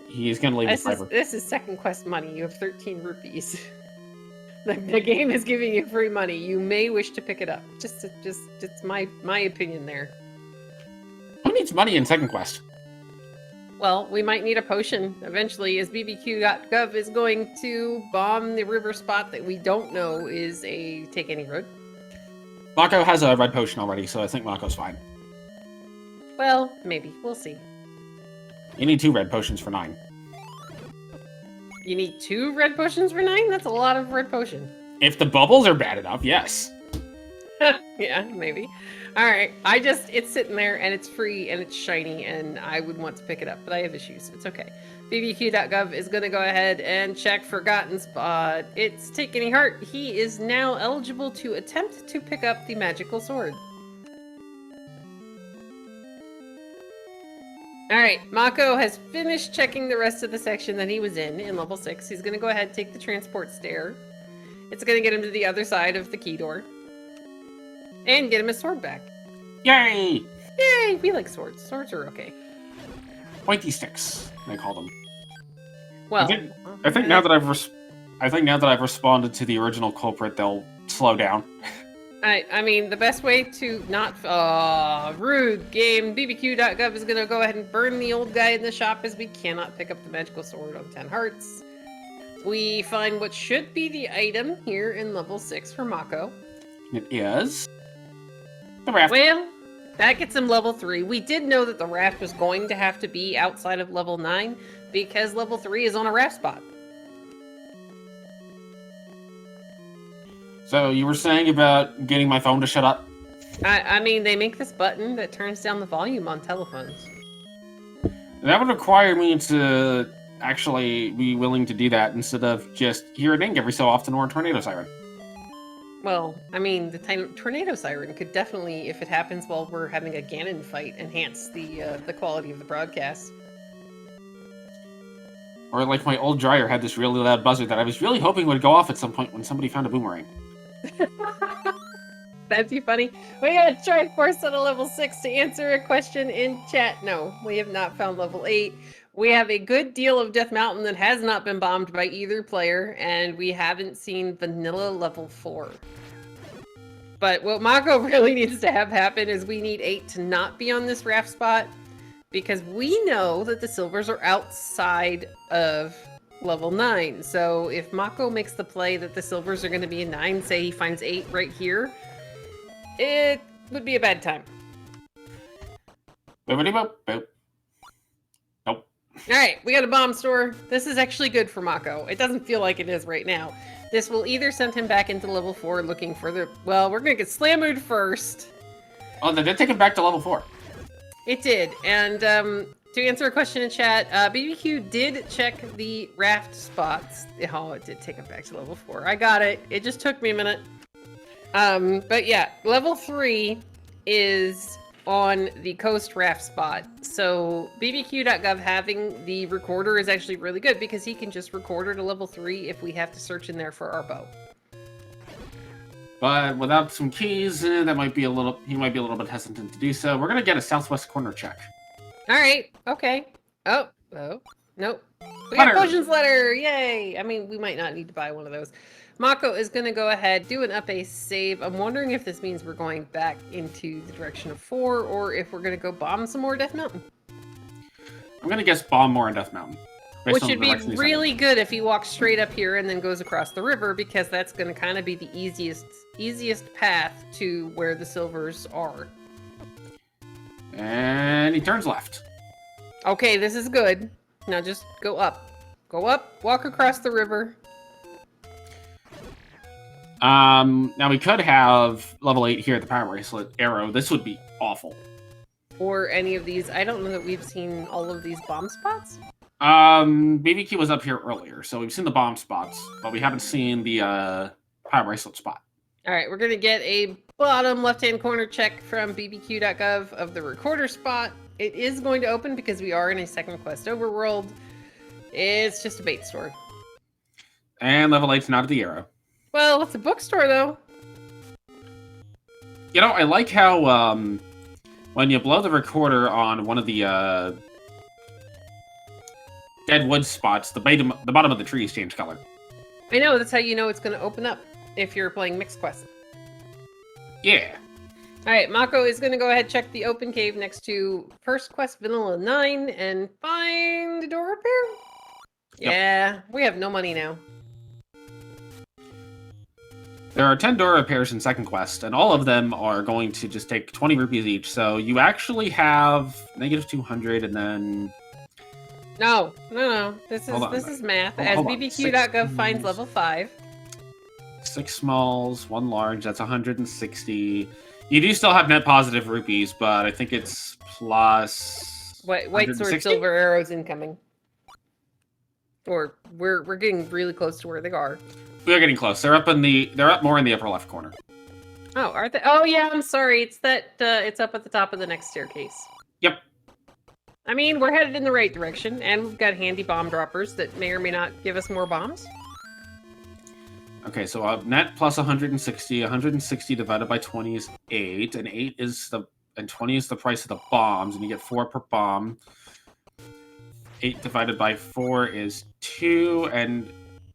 He's gonna leave the fiver. This is second quest money. You have 13 rupees. The game is giving you free money. You may wish to pick it up. Just my opinion there. Who needs money in second quest? Well, we might need a potion eventually, as BBQ.gov is going to bomb the river spot that we don't know is a take any road. Mocco has a red potion already, so I think Mocco's fine. Well, maybe. We'll see. You need 2 red potions for 9. You need 2 red potions for 9? That's a lot of red potion. If the bubbles are bad enough, yes. Yeah, maybe. Alright, it's sitting there, and it's free, and it's shiny, and I would want to pick it up, but I have issues. It's okay. BBQ.gov is going to go ahead and check Forgotten Spot. It's Take Any Heart. He is now eligible to attempt to pick up the magical sword. Alright, Mocco has finished checking the rest of the section that he was in level 6. He's going to go ahead and take the transport stair. It's going to get him to the other side of the key door. And get him his sword back. Yay! Yay! We like swords. Swords are okay. Pointy sticks, they call them. Well, I think now that I've responded to the original culprit, they'll slow down. I mean, the best way to not... rude game. BBQ.gov is going to go ahead and burn the old guy in the shop as we cannot pick up the magical sword on 10 hearts. We find what should be the item here in level 6 for Mocco. It is... the raft. Well, that gets him level 3. We did know that the raft was going to have to be outside of level 9 because level 3 is on a raft spot. So you were saying about getting my phone to shut up? I mean, they make this button that turns down the volume on telephones. That would require me to actually be willing to do that instead of just hear a ding every so often or a tornado siren. Well, I mean, the tornado siren could definitely, if it happens while we're having a Ganon fight, enhance the quality of the broadcast. Or like my old dryer had this really loud buzzer that I was really hoping would go off at some point when somebody found a boomerang. That'd be funny. We gotta try force on a level 6 to answer a question in chat. No, we have not found level 8. We have a good deal of Death Mountain that has not been bombed by either player, and we haven't seen vanilla level 4. But what Mocco really needs to have happen is we need 8 to not be on this raft spot, because we know that the silvers are outside of level 9. So if Mocco makes the play that the silvers are going to be in 9, say he finds 8 right here, it would be a bad time. Nope. Alright, we got a bomb store. This is actually good for Mocco. It doesn't feel like it is right now. This will either send him back into level 4 looking for the... Well, we're going to get Slamooed first. Oh, they did take him back to level 4. It did. And to answer a question in chat, BBQ did check the raft spots. Oh, it did take him back to level 4. I got it. It just took me a minute. But yeah, level 3 is on the coast raft spot. So BBQ.gov having the recorder is actually really good because he can just recorder to level 3 if we have to search in there for our bow. But without some keys, that might be a little. He might be a little bit hesitant to do so. We're gonna get a southwest corner check. All right. Okay. Oh. Nope. We got Potions letter. Yay! I mean, we might not need to buy one of those. Mocco is going to go ahead, do an up a save. I'm wondering if this means we're going back into the direction of 4, or if we're going to go bomb some more Death Mountain. I'm going to guess bomb more in Death Mountain. Which would be really good if he walks straight up here and then goes across the river, because that's going to kind of be the easiest path to where the silvers are. And he turns left. Okay, this is good. Now just go up. Go up, walk across the river. Now we could have level 8 here at the Power Bracelet arrow. This would be awful. Or any of these. I don't know that we've seen all of these bomb spots. BBQ was up here earlier, so we've seen the bomb spots, but we haven't seen the Power Bracelet spot. Alright, we're gonna get a bottom left-hand corner check from BBQ.gov of the recorder spot. It is going to open because we are in a second quest overworld. It's just a bait store. And level 8's not at the arrow. Well, it's a bookstore, though. You know, I like how, when you blow the recorder on one of the, dead wood spots, the bottom of the trees change color. I know, that's how you know it's going to open up if you're playing Mixed Quest. Yeah. Alright, Mocco is going to go ahead and check the open cave next to First Quest Vanilla 9 and find a door repair? Yep. Yeah, we have no money now. There are 10 door repairs in second quest, and all of them are going to just take 20 rupees each, so you actually have negative 200, and then... No. This is math. As BBQ.gov finds level 5. 6 smalls, 1 large, that's 160. You do still have net positive rupees, but I think it's plus... White sword, silver arrows incoming. Or we're getting really close to where they are. We're getting close. They're up more in the upper left corner. Oh, are they? Oh yeah, I'm sorry. It's that it's up at the top of the next staircase. Yep. I mean, we're headed in the right direction, and we've got handy bomb droppers that may or may not give us more bombs. Okay, so net plus 160. 160 divided by 20 is 8, and 20 is the price of the bombs, and you get 4 per bomb. 8 divided by 4 is 2, and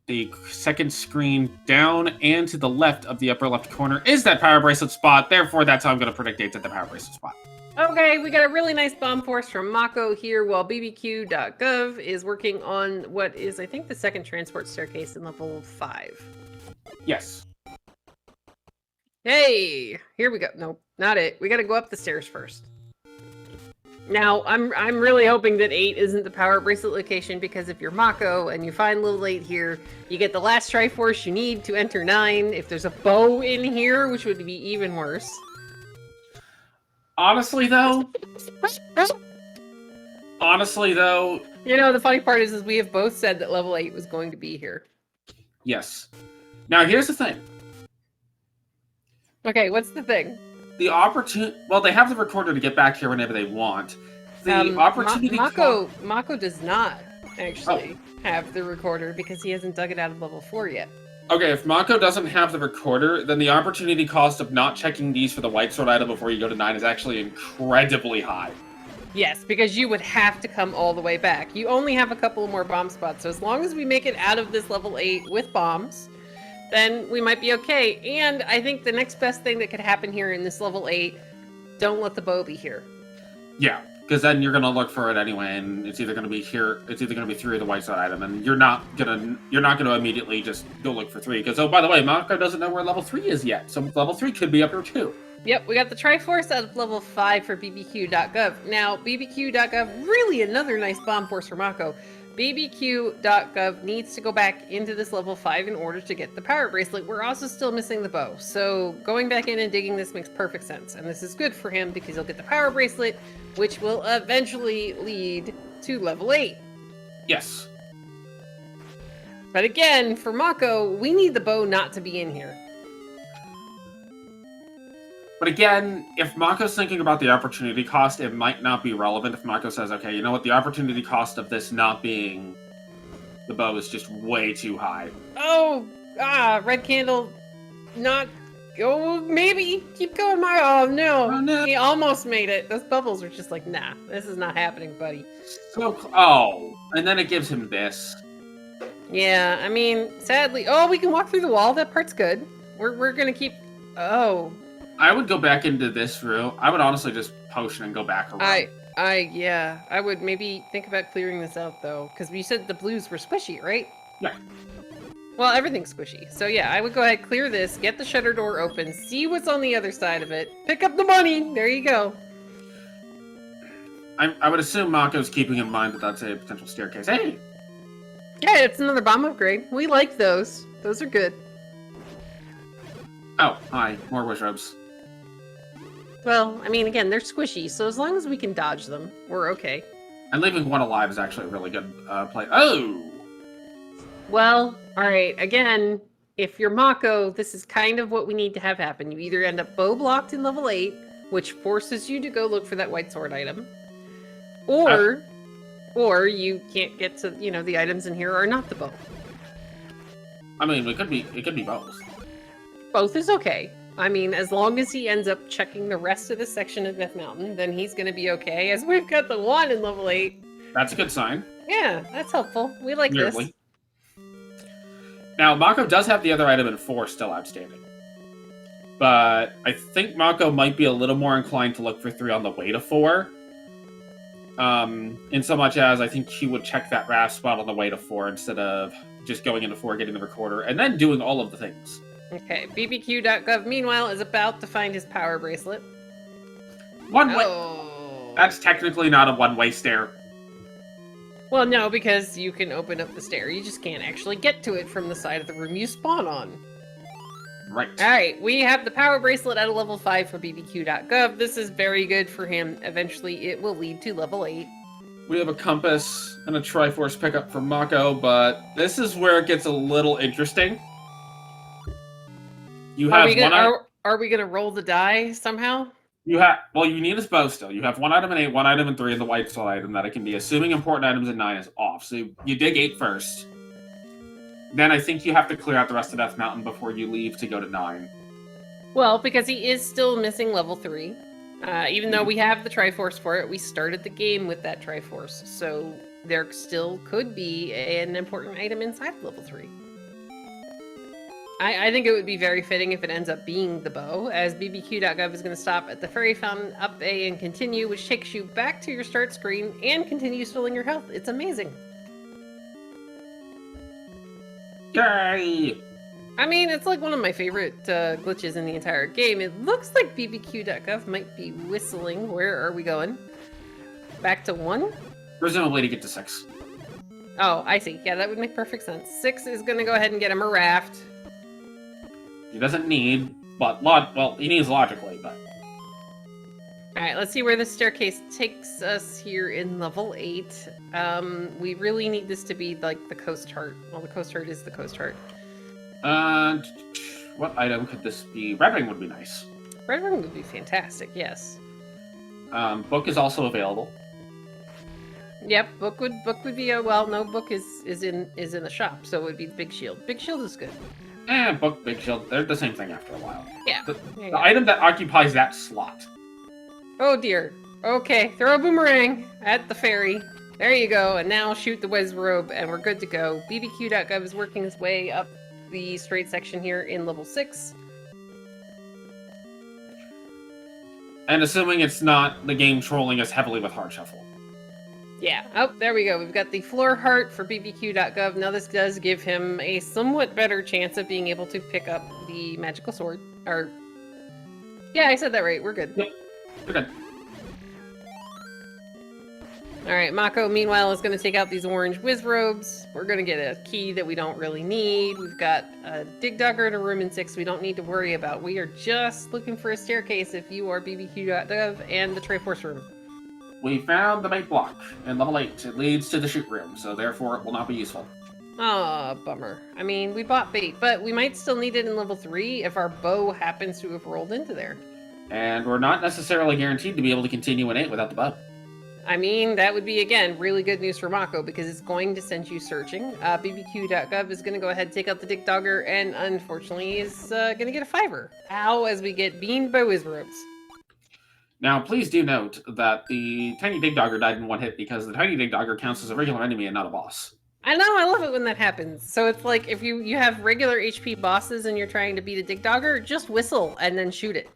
the second screen down and to the left of the upper left corner is that Power Bracelet spot. Therefore, that's how I'm going to predict it's at the Power Bracelet spot. Okay, we got a really nice bomb force from Mocco here, while BBQ.gov is working on what is, I think, the second transport staircase in level 5. Yes. Hey, here we go. Nope, not it. We got to go up the stairs first. Now, I'm really hoping that 8 isn't the power bracelet location, because if you're Mocco and you find level 8 here, you get the last Triforce you need to enter 9. If there's a bow in here, which would be even worse. Honestly, though... You know, the funny part is we have both said that level 8 was going to be here. Yes. Now, here's the thing. Okay, what's the thing? The opportunity... Well, they have the recorder to get back here whenever they want. The opportunity... Mocco does not actually have the recorder because he hasn't dug it out of level 4 yet. Okay, if Mocco doesn't have the recorder, then the opportunity cost of not checking these for the white sword item before you go to 9 is actually incredibly high. Yes, because you would have to come all the way back. You only have a couple more bomb spots, so as long as we make it out of this level 8 with bombs, then we might be okay. And I think the next best thing that could happen here in this level 8, don't let the bow be here. Yeah, because then you're going to look for it anyway, and it's either going to be here, it's either going to be 3 or the white sword item, and you're not going to immediately just go look for 3. Because, oh, by the way, Mocco doesn't know where level 3 is yet, so level 3 could be up here too. Yep, we got the Triforce out of level 5 for BBQ.gov. Now, BBQ.gov, really another nice bomb force for Mocco. BBQ.gov needs to go back into this level 5 in order to get the power bracelet. We're also still missing the bow, so going back in and digging this makes perfect sense. And this is good for him because he'll get the power bracelet, which will eventually lead to level 8. Yes. But again, for Mocco, we need the bow not to be in here. But again, if Mocco's thinking about the opportunity cost, it might not be relevant if Mocco says, okay, you know what, the opportunity cost of this not being the bow is just way too high. Oh, red candle, not, oh, maybe, keep going, oh no. Oh, no. He almost made it. Those bubbles were just like, nah, this is not happening, buddy. Oh, and then it gives him this. Yeah, I mean, sadly, oh, we can walk through the wall, that part's good. We're gonna keep, oh. I would go back into this room. I would honestly just potion and go back around. Yeah, I would maybe think about clearing this out, though, because you said the blues were squishy, right? Yeah. Well, everything's squishy. So yeah, I would go ahead, clear this, get the shutter door open, see what's on the other side of it, pick up the money! There you go. I would assume Mocco's keeping in mind that that's a potential staircase. Hey! Yeah, it's another bomb upgrade. We like those. Those are good. Oh, hi. More wish robes. Well, I mean, again, they're squishy, so as long as we can dodge them, we're okay. And leaving one alive is actually a really good play. Oh! Well, alright, again, if you're Mocco, this is kind of what we need to have happen. You either end up bow blocked in level 8, which forces you to go look for that white sword item, or you can't get to, you know, the items in here are not the bow. I mean, it could be both. Both is okay. I mean, as long as he ends up checking the rest of the section of Death Mountain, then he's going to be okay, as we've got the 1 in level 8. That's a good sign. Yeah, that's helpful. We like this. Now, Mocco does have the other item in 4 still outstanding. But I think Mocco might be a little more inclined to look for 3 on the way to 4. In so much as I think he would check that raft spot on the way to 4 instead of just going into 4, getting the recorder, and then doing all of the things. Okay, BBQ.gov, meanwhile, is about to find his power bracelet. One way. That's technically not a one-way stair. Well, no, because you can open up the stair. You just can't actually get to it from the side of the room you spawn on. Right. Alright, we have the power bracelet at a level 5 for BBQ.gov. This is very good for him. Eventually, it will lead to level 8. We have a compass and a Triforce pickup for Mocco, but this is where it gets a little interesting. You have are we gonna roll the die somehow? You need his bow still. You have 1 item in 8, 1 item in 3, and the white sword item that it can be, assuming important items in 9 is off. So you dig 8 first. Then I think you have to clear out the rest of Death Mountain before you leave to go to 9. Well, because he is still missing level 3. Even though we have the Triforce for it, we started the game with that Triforce. So there still could be an important item inside level 3. I think it would be very fitting if it ends up being the bow, as BBQ.gov is going to stop at the Fairy Fountain, up A, and continue, which takes you back to your start screen and continues filling your health. It's amazing. Yay! I mean, it's like one of my favorite glitches in the entire game. It looks like BBQ.gov might be whistling. Where are we going? Back to 1? Presumably to get to 6. Oh, I see. Yeah, that would make perfect sense. 6 is going to go ahead and get him a raft. He doesn't need, but well, he needs logically, but. Alright, let's see where this staircase takes us here in level 8. We really need this to be like the coast heart. Well, the coast heart is the coast heart. What item could this be? Red ring would be nice. Red ring would be fantastic, yes. Book is also available. Yep, book would be well, no, book is in the shop, so it would be the big shield. Big shield is good. Book, big shield, they're the same thing after a while. Yeah. The item that occupies that slot. Oh dear. Okay, throw a boomerang at the fairy. There you go, and now shoot the whiz robe, and we're good to go. BBQ.gov is working his way up the straight section here in level 6. And assuming it's not the game trolling us heavily with Heart Shuffle. Yeah. Oh, there we go. We've got the floor heart for BBQ.gov. Now this does give him a somewhat better chance of being able to pick up the magical sword. Or, yeah, I said that right. We're good. Yep. We're good. Alright, Mocco, meanwhile, is going to take out these orange whiz robes. We're going to get a key that we don't really need. We've got a dig dogger in a room in 6 we don't need to worry about. We are just looking for a staircase if you are BBQ.gov and the Triforce room. We found the bait block in level 8. It leads to the shoot room, so therefore it will not be useful. Aw, bummer. I mean, we bought bait, but we might still need it in level 3 if our bow happens to have rolled into there. And we're not necessarily guaranteed to be able to continue in 8 without the bow. I mean, that would be, again, really good news for Mocco, because it's going to send you searching. BBQ.gov is going to go ahead and take out the Dick Dogger, and unfortunately is going to get a 5-er. Ow, as we get beamed by whiz robes. Now, please do note that the Tiny Dig Dogger died in 1 hit because the Tiny Dig Dogger counts as a regular enemy and not a boss. I know, I love it when that happens. So it's like, if you have regular HP bosses and you're trying to beat a Dig Dogger, just whistle and then shoot it.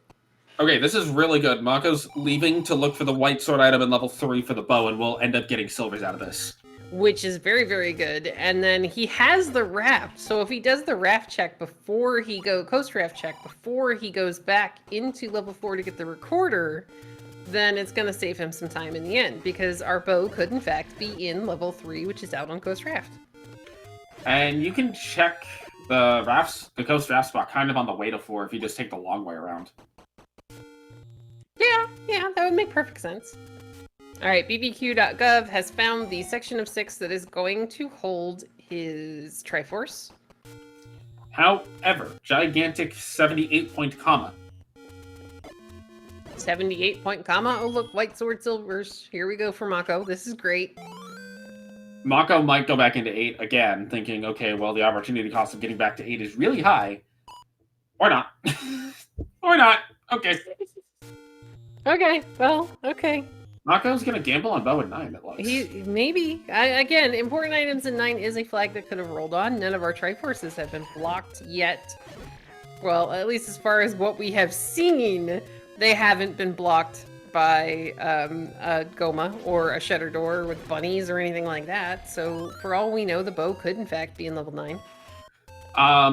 Okay, this is really good. Mocco's leaving to look for the white sword item in level 3 for the bow, and we'll end up getting silvers out of this. Which is very, very good. And then he has the raft, so if he does the raft check before he coast raft check before he goes back into level 4 to get the recorder, then it's going to save him some time in the end, because our bow could in fact be in level 3, which is out on coast raft. And you can check the coast raft spot kind of on the way to 4 if you just take the long way around. Yeah, that would make perfect sense. Alright, BBQ.gov has found the section of 6 that is going to hold his Triforce. However, gigantic 78-point comma. 78-point comma? Oh look, white sword silvers. Here we go for Mocco. This is great. Mocco might go back into 8 again, thinking, okay, well, the opportunity cost of getting back to 8 is really high. Or not. Or not. Okay. Okay, well, okay. Mocco's gonna gamble on bow at 9, it looks. Maybe. Again, important items in 9 is a flag that could have rolled on. None of our Triforces have been blocked yet. Well, at least as far as what we have seen, they haven't been blocked by a Goma or a Shutter Door with bunnies or anything like that. So, for all we know, the bow could in fact be in level 9.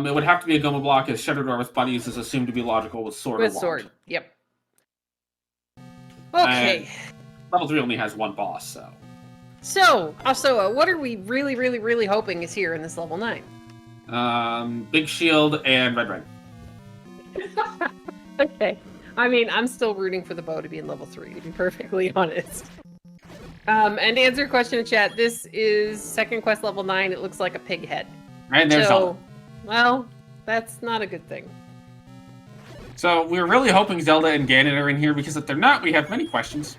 It would have to be a Goma block, as Shutter Door with bunnies is assumed to be logical with sword or With wand. sword, yep. Okay. And level 3 only has 1 boss, so. So, also, what are we really, really, really hoping is here in this level 9? Big shield and red ring. Okay. I mean, I'm still rooting for the bow to be in level 3, to be perfectly honest. And to answer your question in chat, this is second quest level 9. It looks like a pig head. And there's Zelda. Well, that's not a good thing. So we're really hoping Zelda and Ganon are in here, because if they're not, we have many questions.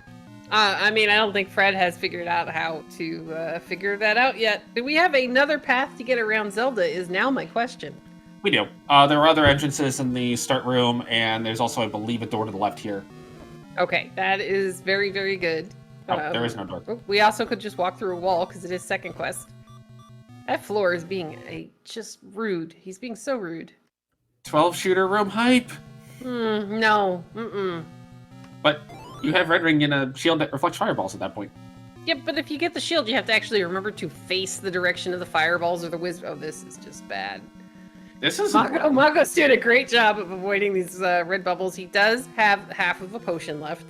I mean, I don't think Fred has figured out how to figure that out yet. Do we have another path to get around Zelda is now my question. We do. There are other entrances in the start room, and there's also, I believe, a door to the left here. Okay, that is very, very good. Oh, there is no door. We also could just walk through a wall, because it is second quest. That floor is being just rude. He's being so rude. 12-shooter room hype! No. Mm-mm. But you have red ring and a shield that reflects fireballs at that point. Yep, but if you get the shield, you have to actually remember to face the direction of the fireballs or the whiz. Oh, this is just bad. This is... Mocco's doing a great job of avoiding these red bubbles. He does have half of a potion left.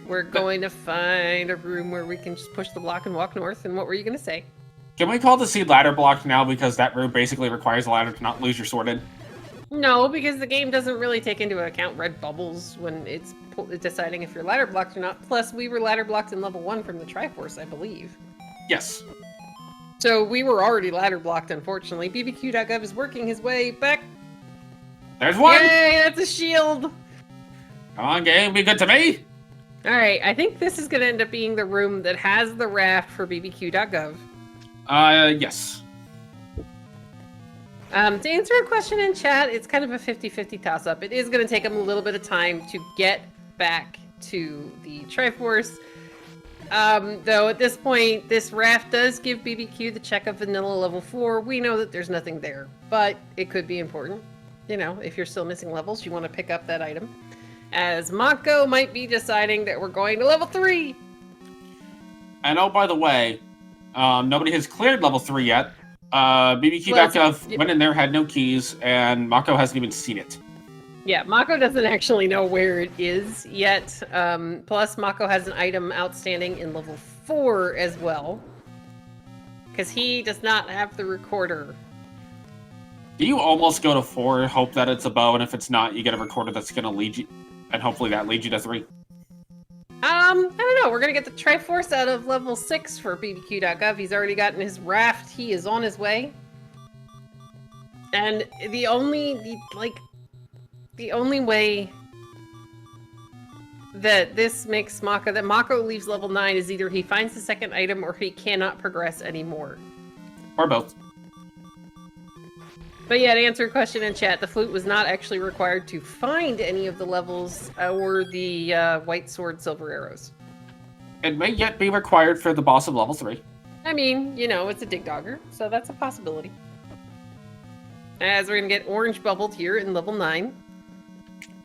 We're going to find a room where we can just push the block and walk north. And what were you going to say? Can we call the seed ladder block now because that room basically requires a ladder to not lose your sword in? No, because the game doesn't really take into account red bubbles when it's deciding if you're ladder blocked or not. Plus, we were ladder blocked in level 1 from the Triforce, I believe. Yes. So we were already ladder blocked, unfortunately. BBQ.gov is working his way back. There's one! Yay, that's a shield! Come on, game, be good to me! Alright, I think this is going to end up being the room that has the raft for BBQ.gov. Yes. To answer a question in chat, it's kind of a 50-50 toss-up. It is going to take them a little bit of time to get back to the Triforce. Though at this point, this raft does give BBQ the check of vanilla level 4. We know that there's nothing there, but it could be important. You know, if you're still missing levels, you want to pick up that item. As Mocco might be deciding that we're going to level 3. And oh, by the way, nobody has cleared level 3 yet. BBQ.gov went in there, had no keys, and Mocco hasn't even seen it. Yeah, Mocco doesn't actually know where it is yet. Plus, Mocco has an item outstanding in level 4 as well. Because he does not have the recorder. Do you almost go to 4, hope that it's a bow, and if it's not, you get a recorder that's going to lead you, and hopefully that leads you to 3? I don't know. We're going to get the Triforce out of level 6 for BBQ.gov. He's already gotten his raft. He is on his way. And the only way that this makes Mocco, that Mocco leaves level 9 is either he finds the second item or he cannot progress anymore. Or both. But yeah, to answer a question in chat, the flute was not actually required to find any of the levels or the white sword silver arrows. It may yet be required for the boss of level 3. I mean, you know, it's a dig dogger, so that's a possibility. As we're going to get orange bubbled here in level 9.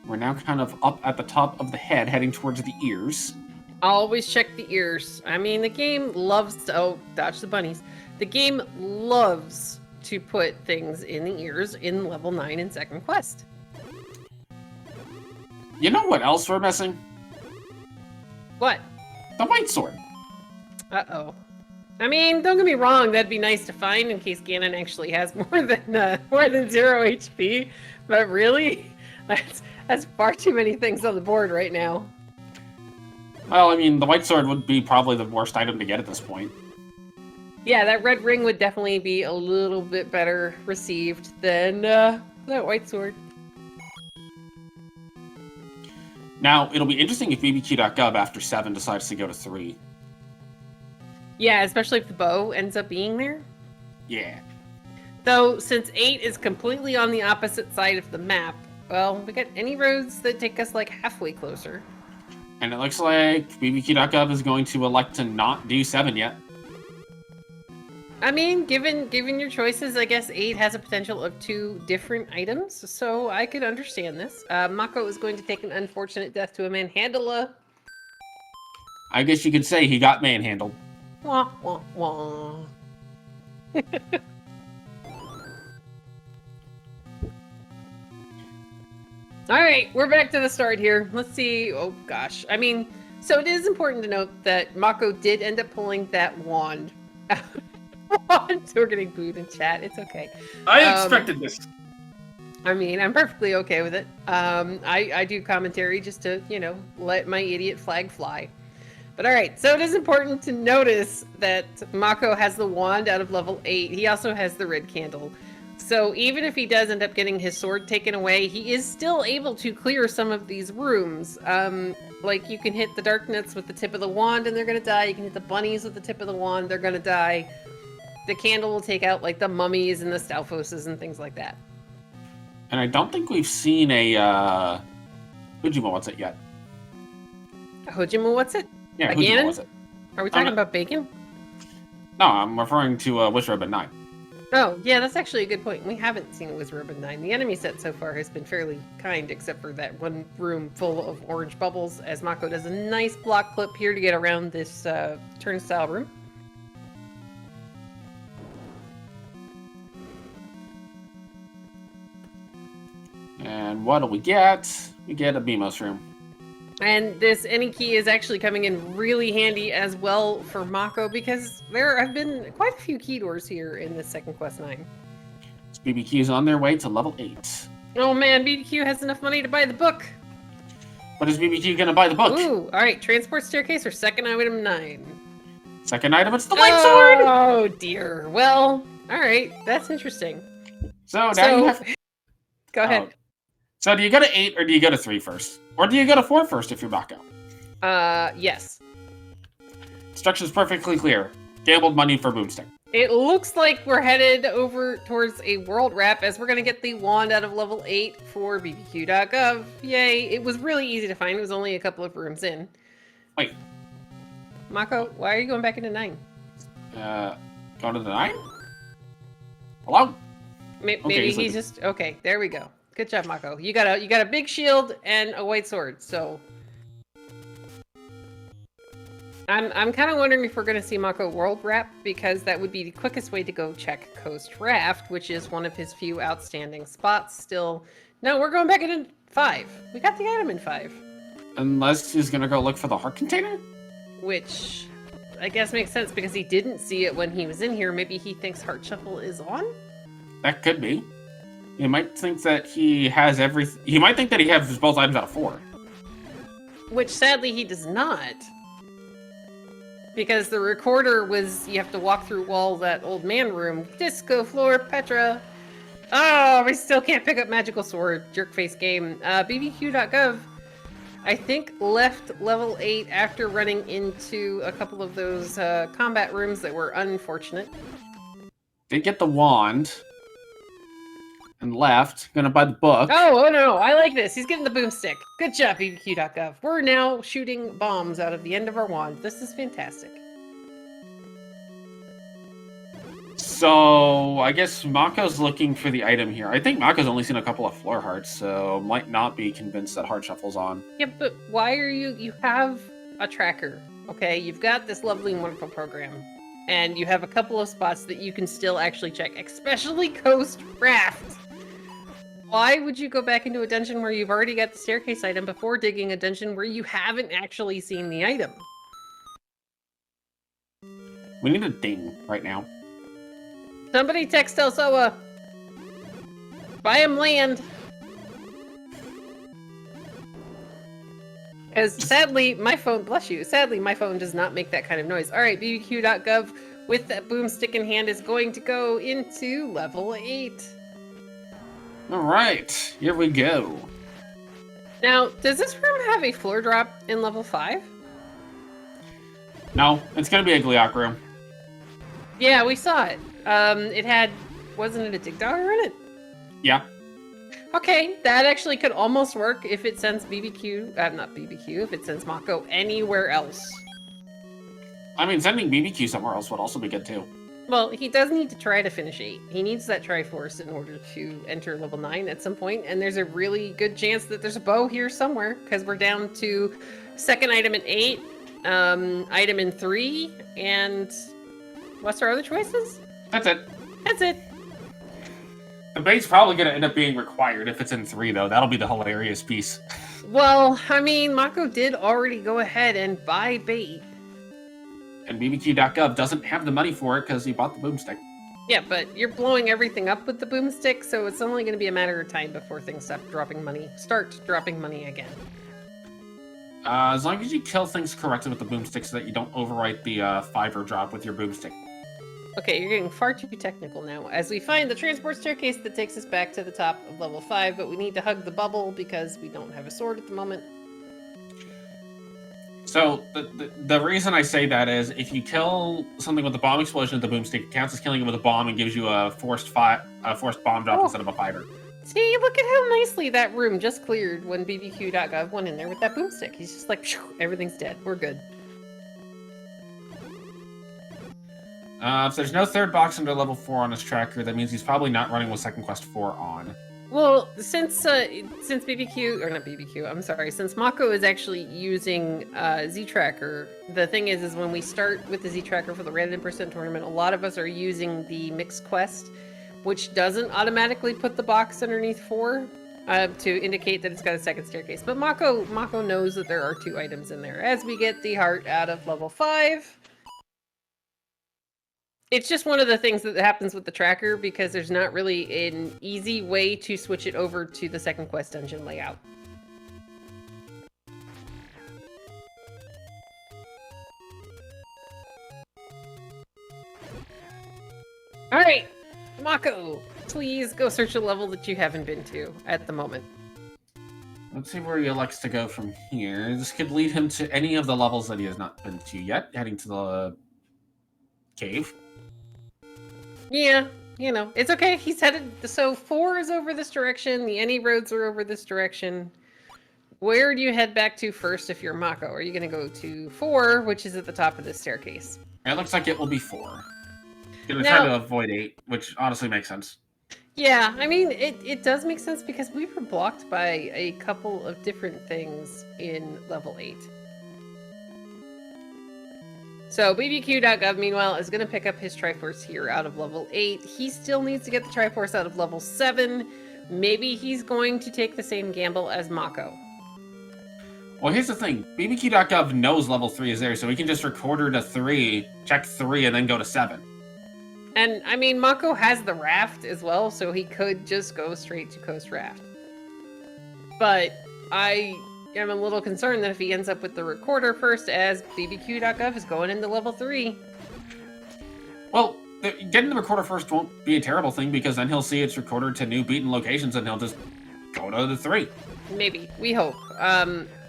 We're now kind of up at the top of the head, heading towards the ears. Always check the ears. I mean, the game loves to... Oh, dodge the bunnies. The game loves to put things in the ears in level 9 in second quest. You know what else we're missing? What? The white sword. Uh-oh. I mean, don't get me wrong, that'd be nice to find in case Ganon actually has more than 0 HP. But really? That's far too many things on the board right now. Well, I mean, the white sword would be probably the worst item to get at this point. Yeah, that red ring would definitely be a little bit better received than that white sword. Now, it'll be interesting if BBQ.gov after 7 decides to go to 3. Yeah, especially if the bow ends up being there. Yeah. Though, since 8 is completely on the opposite side of the map, well, we got any roads that take us like halfway closer. And it looks like BBQ.gov is going to elect to not do 7 yet. I mean, given your choices, I guess 8 has a potential of 2 different items, so I could understand this. Mocco is going to take an unfortunate death to a manhandler. I guess you could say he got manhandled. Wah, wah, wah. Alright, we're back to the start here. Let's see. Oh, gosh. I mean, so it is important to note that Mocco did end up pulling that wand. So we're getting booed in chat. It's okay. I expected this. I mean, I'm perfectly okay with it. I do commentary just to, you know, let my idiot flag fly. But alright, so it is important to notice that Mocco has the wand out of level 8. He also has the red candle. So even if he does end up getting his sword taken away, he is still able to clear some of these rooms. Like, you can hit the darknets with the tip of the wand and they're gonna die. You can hit the bunnies with the tip of the wand, they're gonna die. The candle will take out, like, the mummies and the Stalfoses and things like that. And I don't think we've seen a, Hujima What's It yet. Hojima What's It? Yeah, Again? Hujima What's It. Are we talking about bacon? No, I'm referring to Wish Ribbon 9. Oh, yeah, that's actually a good point. We haven't seen Wiz Ribbon 9. The enemy set so far has been fairly kind, except for that one room full of orange bubbles, as Mocco does a nice block clip here to get around this turnstile room. And what do we get? We get a Beamos room. And this any key is actually coming in really handy as well for Mocco because there have been quite a few key doors here in this second quest 9. BBQ is on their way to level 8. Oh man, BBQ has enough money to buy the book. But is BBQ going to buy the book? Ooh, alright, transport staircase or second item 9? Second item, it's the light sword! Oh dear. Well, alright, that's interesting. So now you have... Go ahead. So do you go to 8 or do you go to 3 first? Or do you go to 4 first if you're Mocco? Yes. Instructions perfectly clear. Gambled money for Boomstick. It looks like we're headed over towards a world wrap as we're going to get the wand out of level 8 for BBQ.gov. Yay, it was really easy to find. It was only a couple of rooms in. Wait. Mocco, why are you going back into 9? Going to the 9? Hello? Maybe he's just... Okay, there we go. Good job, Mocco. You got a big shield and a white sword, so... I'm kind of wondering if we're going to see Mocco world wrap, because that would be the quickest way to go check Coast Raft, which is one of his few outstanding spots still. No, we're going back into 5. We got the item in 5. Unless he's going to go look for the heart container? Which, I guess makes sense, because he didn't see it when he was in here. Maybe he thinks Heart Shuffle is on? That could be. He might think that he has everything. He might think that he has both items out of 4. Which, sadly, he does not. Because the recorder was, you have to walk through walls, that old man room. Disco floor, Petra. Oh, we still can't pick up Magical Sword. Jerkface game. BBQ.gov, I think, left level 8 after running into a couple of those combat rooms that were unfortunate. Did get the wand. And left. Gonna buy the book. Oh no, I like this. He's getting the boomstick. Good job, BBQ.gov. We're now shooting bombs out of the end of our wand. This is fantastic. So, I guess Mocco's looking for the item here. I think Mocco's only seen a couple of floor hearts, so might not be convinced that Heart Shuffle's on. Yeah, but why are you have a tracker, okay? You've got this lovely and wonderful program. And you have a couple of spots that you can still actually check, especially Coast Raft. Why would you go back into a dungeon where you've already got the staircase item before digging a dungeon where you haven't actually seen the item? We need a ding right now. Somebody text Elsoa. Buy him land. As sadly, my phone, bless you, sadly, my phone does not make that kind of noise. All right, BBQ.gov with that boomstick in hand is going to go into level 8. All right, here we go. Now, does this room have a floor drop in level 5? No, it's gonna be a Gliok room. Yeah, we saw it. It had, wasn't it a dig dogger in it? Yeah. Okay, that actually could almost work if it sends BBQ, not BBQ, if it sends Mocco anywhere else. I mean, sending BBQ somewhere else would also be good too. Well, he does need to try to finish 8. He needs that Triforce in order to enter level 9 at some point, and there's a really good chance that there's a bow here somewhere, because we're down to second item in 8, item in 3, and what's our other choices? That's it. That's it. The bait's probably going to end up being required if it's in 3, though. That'll be the hilarious piece. Well, I mean, Mocco did already go ahead and buy bait. And BBQ.gov doesn't have the money for it because he bought the boomstick. Yeah, but you're blowing everything up with the boomstick, so it's only going to be a matter of time before things start dropping money again. As long as you kill things correctly with the boomstick so that you don't overwrite the 5er drop with your boomstick. Okay, you're getting far too technical now, as we find the transport staircase that takes us back to the top of level 5, but we need to hug the bubble because we don't have a sword at the moment. So, the reason I say that is, if you kill something with a bomb explosion with the boomstick, it counts as killing it with a bomb and gives you a forced bomb drop instead of a 5er. See, look at how nicely that room just cleared when BBQ.gov went in there with that boomstick. He's just like, phew, everything's dead, we're good. If there's no third box under level 4 on his tracker, that means he's probably not running with Second Quest 4 on. Well, since BBQ, or not BBQ, I'm sorry, since Mocco is actually using Z-Tracker, the thing is when we start with the Z-Tracker for the Random Percent Tournament, a lot of us are using the Mixed Quest, which doesn't automatically put the box underneath 4. to indicate that it's got a second staircase. But Mocco knows that there are 2 items in there. As we get the heart out of level 5, it's just one of the things that happens with the tracker because there's not really an easy way to switch it over to the second quest dungeon layout. Alright, Mocco, please go search a level that you haven't been to at the moment. Let's see where he elects to go from here. This could lead him to any of the levels that he has not been to yet, heading to the cave. Yeah, you know, it's okay. He's headed... So 4 is over this direction. The any roads are over this direction. Where do you head back to first if you're Mocco? Are you going to go to 4, which is at the top of this staircase? It looks like it will be 4. Gonna try to avoid 8, which honestly makes sense. Yeah, I mean, it does make sense because we were blocked by a couple of different things in level 8. So BBQ.gov, meanwhile, is going to pick up his Triforce here out of level 8. He still needs to get the Triforce out of level 7. Maybe he's going to take the same gamble as Mocco. Well, here's the thing. BBQ.gov knows level 3 is there, so he can just recorder to 3, check 3, and then go to 7. And, I mean, Mocco has the raft as well, so he could just go straight to Coast Raft. But I am a little concerned that if he ends up with the recorder first, as BBQ.gov is going into level 3. Well, getting the recorder first won't be a terrible thing, because then he'll see it's recorded to new beaten locations, and he'll just go to the 3. Maybe. We hope.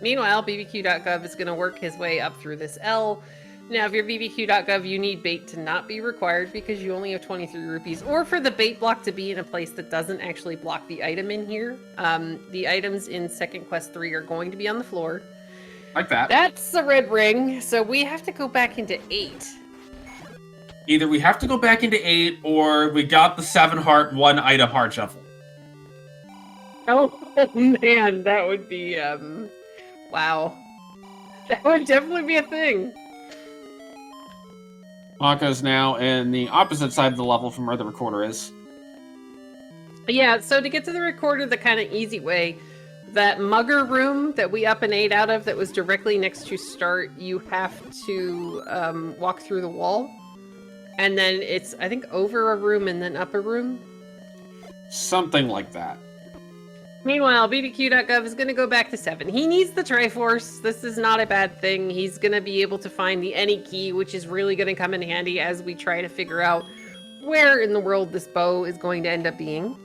Meanwhile, BBQ.gov is going to work his way up through this L. Now, if you're BBQ.gov, you need bait to not be required because you only have 23 rupees, or for the bait block to be in a place that doesn't actually block the item in here. The items in Second Quest 3 are going to be on the floor. Like that. That's the red ring, so we have to go back into 8. Either we have to go back into 8, or we got the 7 heart, 1 item heart shuffle. Oh, man, that would be, wow. That would definitely be a thing. Mocco's now in the opposite side of the level from where the recorder is. Yeah, so to get to the recorder the kind of easy way, that mugger room that we up and ate out of that was directly next to start, you have to walk through the wall. And then it's, I think, over a room and then up a room. Something like that. Meanwhile, BBQ.gov is going to go back to 7. He needs the Triforce. This is not a bad thing. He's going to be able to find the any key, which is really going to come in handy as we try to figure out where in the world this bow is going to end up being.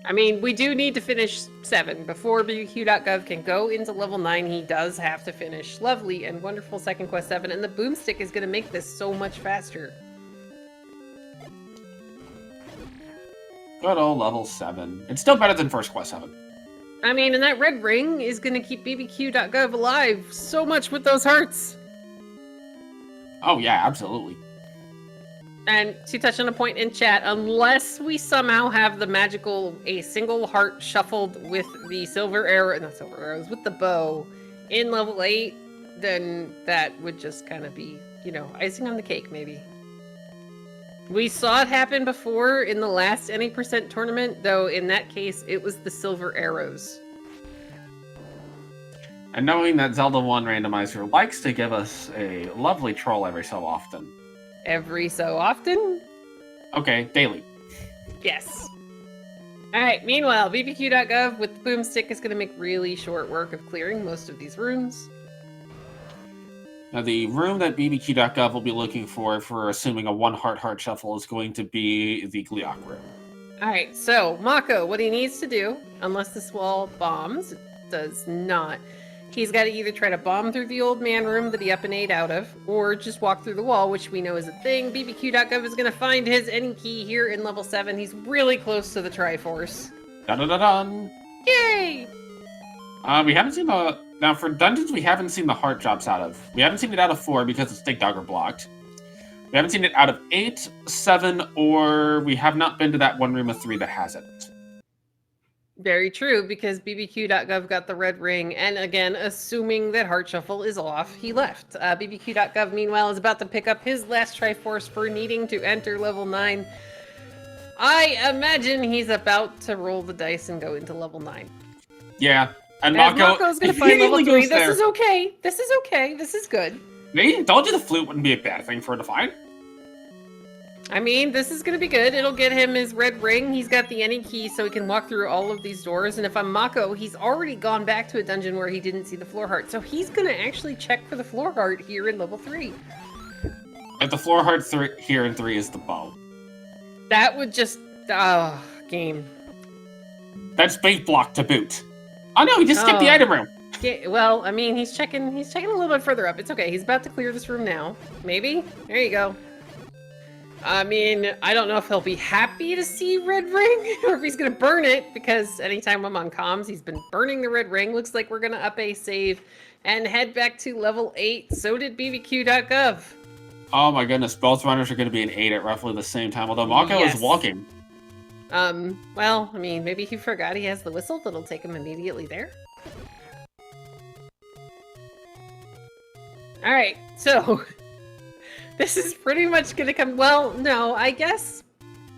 I mean, we do need to finish 7. Before BBQ.gov can go into level 9, he does have to finish lovely and wonderful Second Quest 7, and the boomstick is going to make this so much faster. Good old level 7. It's still better than First Quest 7. I mean, and that red ring is going to keep BBQ.gov alive so much with those hearts. Oh yeah, absolutely. And to touch on a point in chat, unless we somehow have the magical, a single heart shuffled with the silver arrow, not silver arrows, with the bow in level 8, then that would just kind of be, you know, icing on the cake, maybe. We saw it happen before in the last any percent tournament, though in that case, it was the silver arrows. And knowing that Zelda 1 Randomizer likes to give us a lovely troll every so often. Every so often? Okay, daily. Yes. Alright, meanwhile, BBQ.gov with the boomstick is going to make really short work of clearing most of these rooms. Now, the room that BBQ.gov will be looking for assuming a 1 heart shuffle is going to be the Gliok room. Alright, so, Mocco, what he needs to do, unless this wall bombs, it does not, he's got to either try to bomb through the old man room that he up and ate out of, or just walk through the wall, which we know is a thing. BBQ.gov is going to find his any key here in level 7. He's really close to the Triforce. Dun-dun-dun-dun! Yay! We haven't seen the... Now, for dungeons, we haven't seen the heart drops out of. We haven't seen it out of 4 because it's Dig Dogger blocked. We haven't seen it out of 8, 7, or we have not been to that one room of 3 that has it. Very true, because BBQ.gov got the red ring, and again, assuming that Heart Shuffle is off, he left. BBQ.gov, meanwhile, is about to pick up his last Triforce for needing to enter level 9. I imagine he's about to roll the dice and go into level 9. Yeah. And Mocco's gonna find level 3. This there. is okay. This is okay. This is good. Maybe told you the flute wouldn't be a bad thing for her to find. I mean, this is gonna be good. It'll get him his red ring. He's got the any key, so he can walk through all of these doors. And if I'm Mocco, he's already gone back to a dungeon where he didn't see the floor heart. So he's gonna actually check for the floor heart here in level 3. If the floor heart here in 3 is the bow. That would just game. That's bait block to boot. Oh no, he just skipped the item room. Yeah, well, I mean, he's checking a little bit further up. It's okay. He's about to clear this room now. Maybe. There you go. I mean, I don't know if he'll be happy to see red ring or if he's gonna burn it, because anytime I'm on comms, he's been burning the red ring. Looks like we're gonna up a save and head back to level 8. So did BBQ.gov. Oh my goodness, both runners are gonna be an 8 at roughly the same time, although Mocco is walking. Well, I mean, maybe he forgot he has the whistle that'll take him immediately there. Alright, so this is pretty much gonna come, well, no, I guess.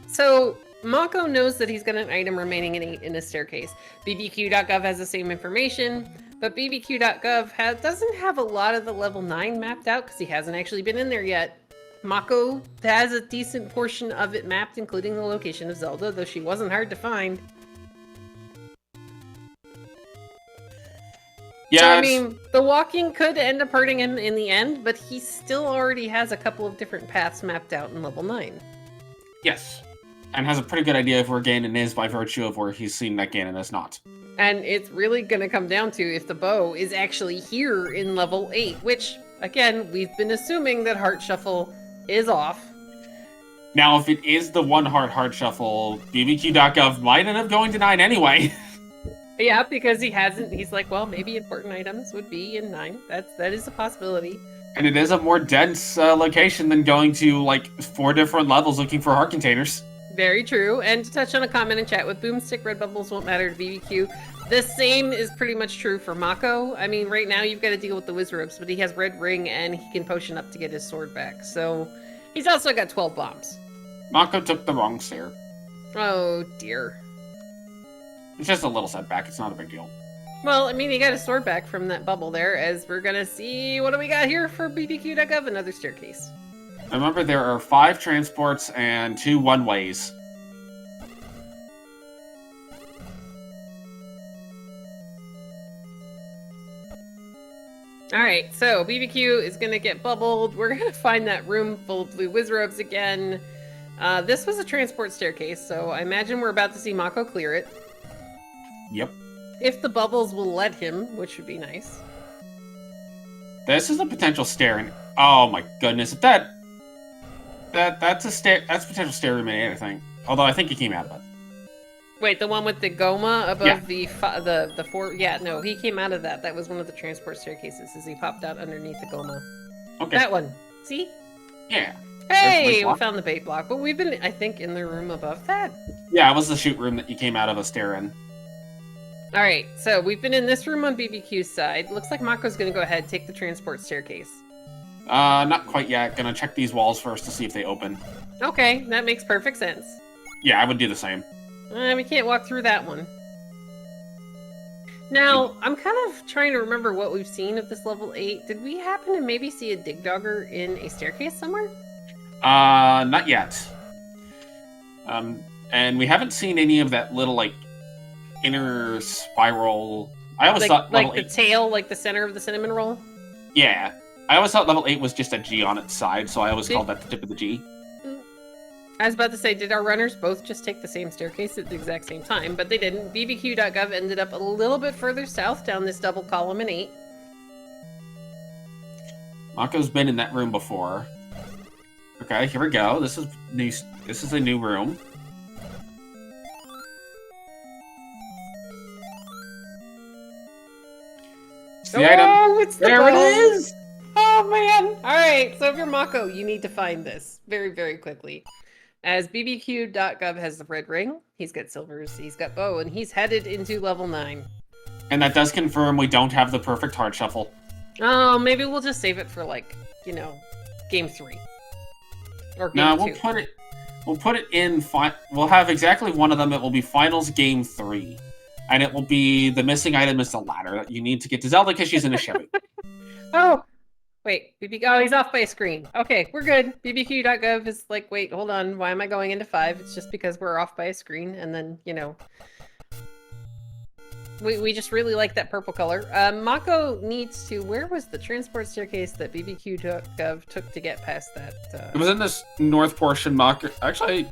So, Mocco knows that he's got an item remaining in 8 in a staircase. BBQ.gov has the same information, but BBQ.gov doesn't have a lot of the level 9 mapped out because he hasn't actually been in there yet. Mocco has a decent portion of it mapped, including the location of Zelda, though she wasn't hard to find. Yeah, so, I mean, the walking could end up hurting him in the end, but he still already has a couple of different paths mapped out in level 9. Yes. And has a pretty good idea of where Ganon is by virtue of where he's seen that Ganon is not. And it's really going to come down to if the bow is actually here in level 8, which, again, we've been assuming that Heart Shuffle is off. Now, if it is the 1 heart shuffle, BBQ.gov might end up going to 9 anyway. Yeah, because he hasn't. He's like, well, maybe important items would be in 9. That is a possibility. And it is a more dense location than going to, like, 4 different levels looking for heart containers. Very true. And to touch on a comment in chat, with Boomstick, red bubbles won't matter to BBQ. The same is pretty much true for Mocco. I mean, right now you've got to deal with the Wizrobes, but he has red ring and he can potion up to get his sword back. So he's also got 12 bombs. Mocco took the wrong stair. Oh, dear. It's just a little setback. It's not a big deal. Well, I mean, he got his sword back from that bubble there, as we're going to see. What do we got here for BBQ.gov? Another staircase. Remember, there are 5 transports and 2 one-ways. Alright, so BBQ is going to get bubbled. We're going to find that room full of blue Wizrobes again. This was a transport staircase, so I imagine we're about to see Mocco clear it. Yep. If the bubbles will let him, which would be nice. This is a potential stair, and oh my goodness, if that's a stair. That's potential stair room in anything. Although I think he came out of it. Wait, the one with the Goma above Yeah. the 4? Yeah, no, he came out of that. That was one of the transport staircases as he popped out underneath the Goma. Okay. That one. See? Yeah. Hey, we found the bait block, but we've been, I think, in the room above that. Yeah, it was the shoot room that you came out of a stair in. Alright, so we've been in this room on BBQ's side. Looks like Mocco's gonna go ahead and take the transport staircase. Not quite yet. Gonna check these walls first to see if they open. Okay, that makes perfect sense. Yeah, I would do the same. We can't walk through that one. Now, I'm kind of trying to remember what we've seen of this level 8. Did we happen to maybe see a dig dogger in a staircase somewhere? Not yet. And we haven't seen any of that little, like, inner spiral. I always thought level 8... Like the tail, like the center of the cinnamon roll? Yeah. I always thought level 8 was just a G on its side, so I always called that the tip of the G. I was about to say, did our runners both just take the same staircase at the exact same time? But they didn't. BBQ.gov ended up a little bit further south down this double column in 8. Mocco's been in that room before. Okay, here we go. This is new. This is a new room. It's the item. It's the there bone. it is! Oh, man. All right, so if you're Mocco, you need to find this very, very quickly. As BBQ.gov has the red ring, he's got silvers, he's got bow, and he's headed into level 9. And that does confirm we don't have the perfect heart shuffle. Oh, maybe we'll just save it for, like, you know, game 3. Or game 2. We'll We'll put it in. We'll have exactly one of them. It will be Finals Game 3. And it will be the missing item is the ladder that you need to get to Zelda because she's in a Chevy. Oh! Wait, oh, he's off by a screen. Okay, we're good. BBQ.gov is like, wait, hold on. Why am I going into 5? It's just because we're off by a screen, and then, you know... We just really like that purple color. Mocco needs to... Where was the transport staircase that BBQ.gov took to get past that? It was in this north portion, Mocco. Actually,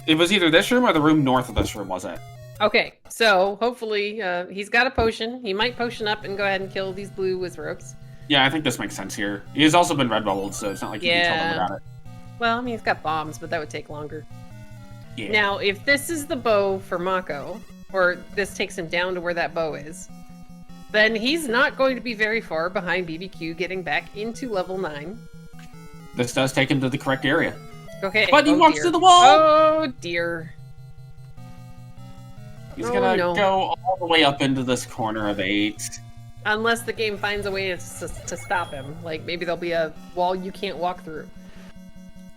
it was either this room or the room north of this room, was it? Okay, so hopefully he's got a potion. He might potion up and go ahead and kill these blue Wizrogues. Yeah, I think this makes sense here. He has also been red bubbled, so it's not like you can tell him about it. Well, I mean, he's got bombs, but that would take longer. Yeah. Now, if this is the bow for Mocco, or this takes him down to where that bow is, then he's not going to be very far behind BBQ getting back into level 9. This does take him to the correct area. Okay. But he walks to the wall! Oh, dear. He's gonna go all the way up into this corner of 8. Unless the game finds a way to stop him. Like, maybe there'll be a wall you can't walk through.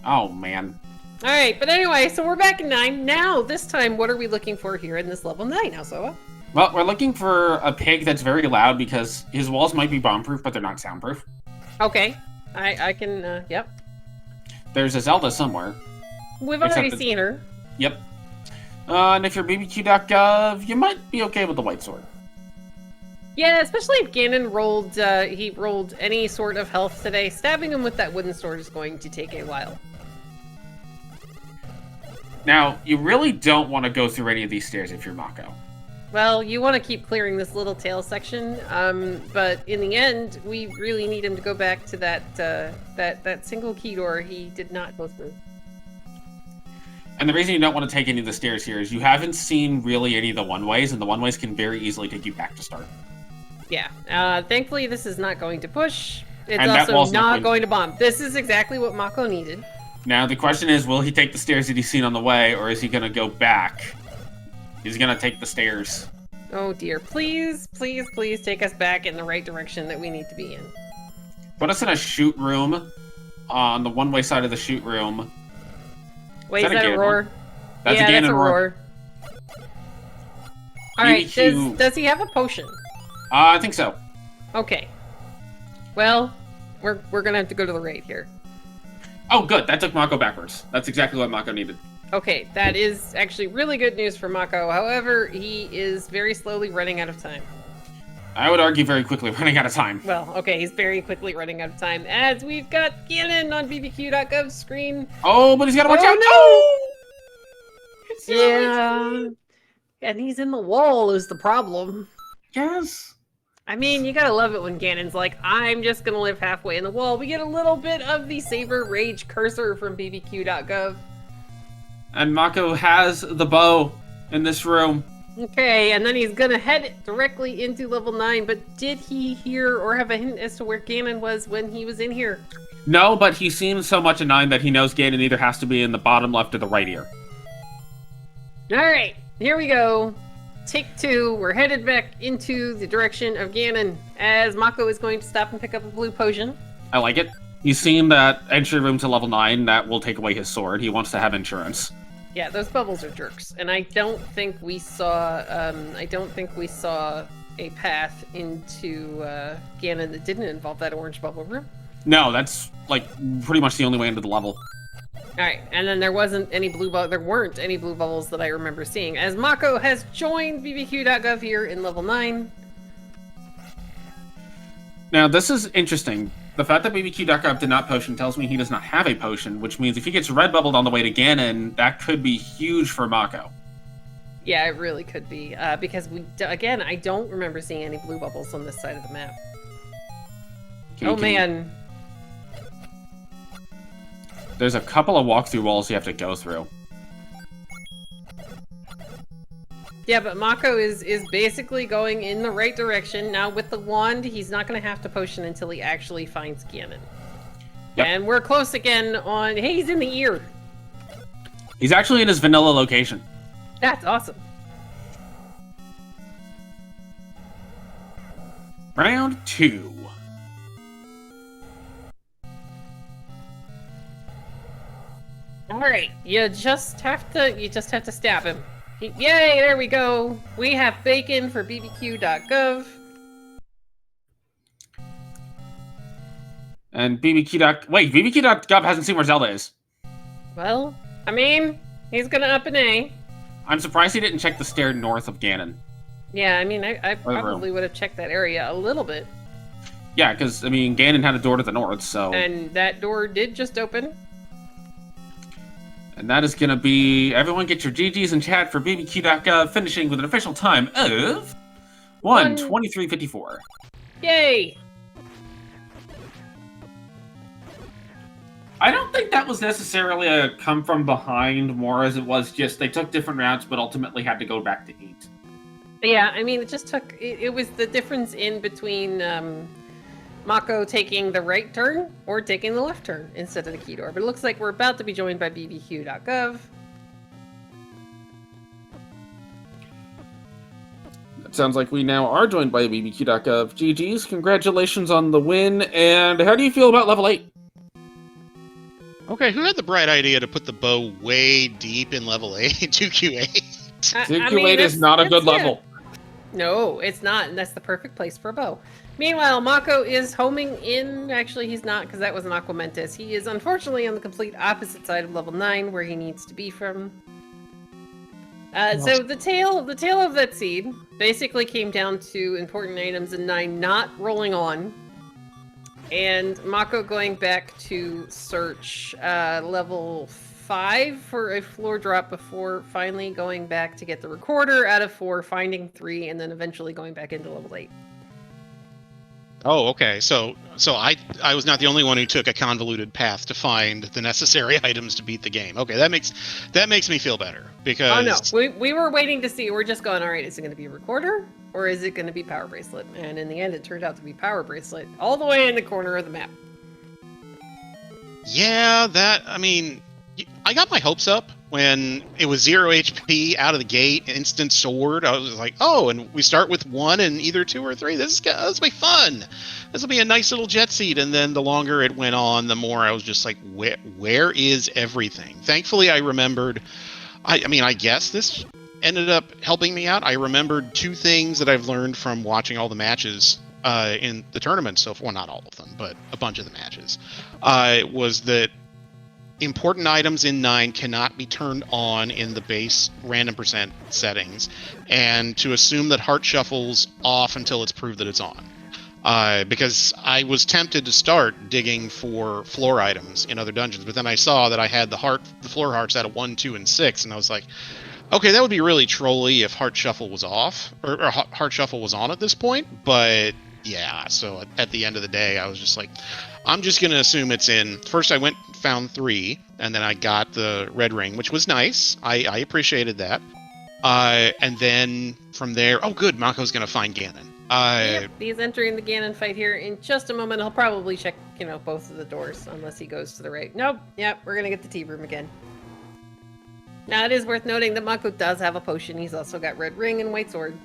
Oh, man. Alright, but anyway, so we're back in 9. Now, this time, what are we looking for here in this level 9, Alsoa? Well, we're looking for a pig that's very loud because his walls might be bomb-proof, but they're not soundproof. Okay. I can, yep. There's a Zelda somewhere. We've already seen her. Yep. And if you're BBQ.gov, you might be okay with the white sword. Yeah, especially if Ganon rolled any sort of health today. Stabbing him with that wooden sword is going to take a while. Now, you really don't want to go through any of these stairs if you're Mocco. Well, you want to keep clearing this little tail section, but in the end, we really need him to go back to that single key door he did not go through. And the reason you don't want to take any of the stairs here is you haven't seen really any of the one-ways, and the one-ways can very easily take you back to start. Yeah. Thankfully, this is not going to push. It's and also not going to bomb. This is exactly what Mocco needed. Now, the question is, will he take the stairs that he's seen on the way, or is he going to go back? He's going to take the stairs. Oh, dear. Please, please, please take us back in the right direction that we need to be in. Put us in a shoot room on the one-way side of the shoot room. Wait, is that a roar? That's a Ganon roar. Alright, does he have a potion? I think so. Okay. Well, we're gonna have to go to the raid here. Oh, good. That took Mocco backwards. That's exactly what Mocco needed. Okay, that is actually really good news for Mocco. However, he is very slowly running out of time. I would argue very quickly running out of time. Well, okay, he's very quickly running out of time as we've got Ganon on BBQ.gov's screen. Oh, but he's got to watch out! No! Yeah. And he's in the wall is the problem. Yes. I mean, you gotta love it when Ganon's like, I'm just gonna live halfway in the wall. We get a little bit of the Saber Rage cursor from BBQ.gov. And Mocco has the bow in this room. Okay, and then he's gonna head directly into level 9, but did he hear or have a hint as to where Ganon was when he was in here? No, but he's seen so much in 9 that he knows Ganon either has to be in the bottom left or the right ear. Alright, here we go. Take 2, we're headed back into the direction of Ganon, as Mocco is going to stop and pick up a blue potion. I like it. He's seen that entry room to level 9, that will take away his sword. He wants to have insurance. Yeah, those bubbles are jerks, and I don't think we saw, a path into, Ganon that didn't involve that orange bubble room. No, that's, like, pretty much the only way into the level. Alright, and then there weren't any blue bubbles that I remember seeing, as Mocco has joined BBQ.gov here in level 9. Now, this is interesting. The fact that BBQ.gov did not potion tells me he does not have a potion, which means if he gets red bubbled on the way to Ganon, that could be huge for Mocco. Yeah, it really could be, because again, I don't remember seeing any blue bubbles on this side of the map. Man. There's a couple of walkthrough walls you have to go through. Yeah, but Mocco is basically going in the right direction. Now, with the wand, he's not going to have to potion until he actually finds Ganon. Yep. And we're close again on... Hey, he's in the ear! He's actually in his vanilla location. That's awesome. Round 2. All right, you just have to stab him. Yay! There we go. We have bacon for BBQ.gov. And BBQ.gov hasn't seen where Zelda is. Well, I mean, he's gonna up an A. I'm surprised he didn't check the stair north of Ganon. Yeah, I mean, I Or the probably would have checked that area a little bit. Yeah, because, I mean, Ganon had a door to the north, so... And that door did just open. And that is going to be... Everyone get your GGs in chat for BBQ.gov, finishing with an official time of... 1:23:54. Yay! I don't think that was necessarily a come from behind, more as it was just they took different routes, but ultimately had to go back to 8. Yeah, I mean, it just took... It was the difference in between... Mocco taking the right turn or taking the left turn instead of the key door. But it looks like we're about to be joined by BBQ.gov. It sounds like we now are joined by BBQ.gov. GG's, congratulations on the win. And how do you feel about level 8? Okay, who had the bright idea to put the bow way deep in level 8? 2Q8? 2Q8 is not a good level. No, it's not, and that's the perfect place for a bow. Meanwhile, Mocco is homing in. Actually, he's not, because that was an Aquamentus. He is unfortunately on the complete opposite side of level 9, where he needs to be from. So the tail of that seed basically came down to important items in 9 not rolling on, and Mocco going back to search level 5 for a floor drop before finally going back to get the recorder out of 4, finding 3, and then eventually going back into level 8. Oh, okay. So I was not the only one who took a convoluted path to find the necessary items to beat the game. Okay, that makes me feel better because. Oh no, we were waiting to see. We're just going. All right, is it going to be a recorder or is it going to be power bracelet? And in the end, it turned out to be power bracelet, all the way in the corner of the map. Yeah, I mean, I got my hopes up when it was 0 HP out of the gate, instant sword. I was like, oh, and we start with 1 and either 2 or 3. This will be fun. This will be a nice little jet seat. And then the longer it went on, the more I was just like, where is everything? Thankfully, I remembered. I guess this ended up helping me out. I remembered 2 things that I've learned from watching all the matches in the tournament so far. Well, not all of them, but a bunch of the matches. Was that important items in 9 cannot be turned on in the base random percent settings, and to assume that heart shuffle's off until it's proved that it's on. Because I was tempted to start digging for floor items in other dungeons, but then I saw that I had the floor hearts at a 1, 2, and 6, and I was like, okay, that would be really trolly if heart shuffle was off, or heart shuffle was on at this point, but yeah, so at the end of the day, I was just like, I'm just going to assume it's in. First, I found 3, and then I got the red ring, which was nice. I appreciated that. And then from there, oh, good, Mocco's going to find Ganon. Yep, he's entering the Ganon fight here in just a moment. He'll probably check, both of the doors, unless he goes to the right. Nope, yep, we're going to get the tea room again. Now, it is worth noting that Mocco does have a potion. He's also got red ring and white sword.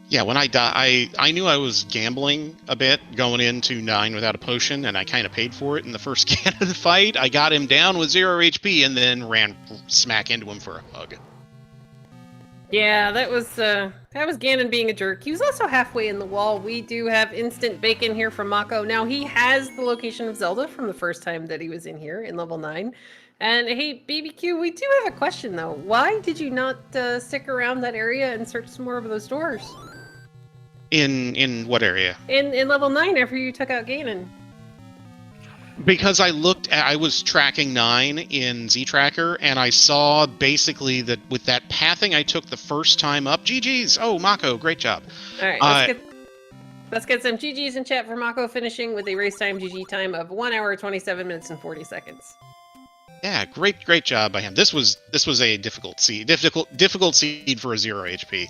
Yeah, when I died, I knew I was gambling a bit going into 9 without a potion, and I kind of paid for it in the first Ganon fight. I got him down with 0 HP and then ran smack into him for a hug. Yeah, that was Ganon being a jerk. He was also halfway in the wall. We do have instant bacon here from Mocco. Now, he has the location of Zelda from the first time that he was in here in level 9. And hey, BBQ, we do have a question, though. Why did you not stick around that area and search some more of those doors? In what area? In level 9 after you took out Ganon. Because I was tracking 9 in Z-Tracker, and I saw basically that with that pathing I took the first time up, GG's! Oh, Mocco, great job. Alright, let's get some GG's in chat for Mocco, finishing with a race time GG time of 1 hour, 27 minutes, and 40 seconds. Yeah, great job by him. This was a difficult seed for a 0 HP.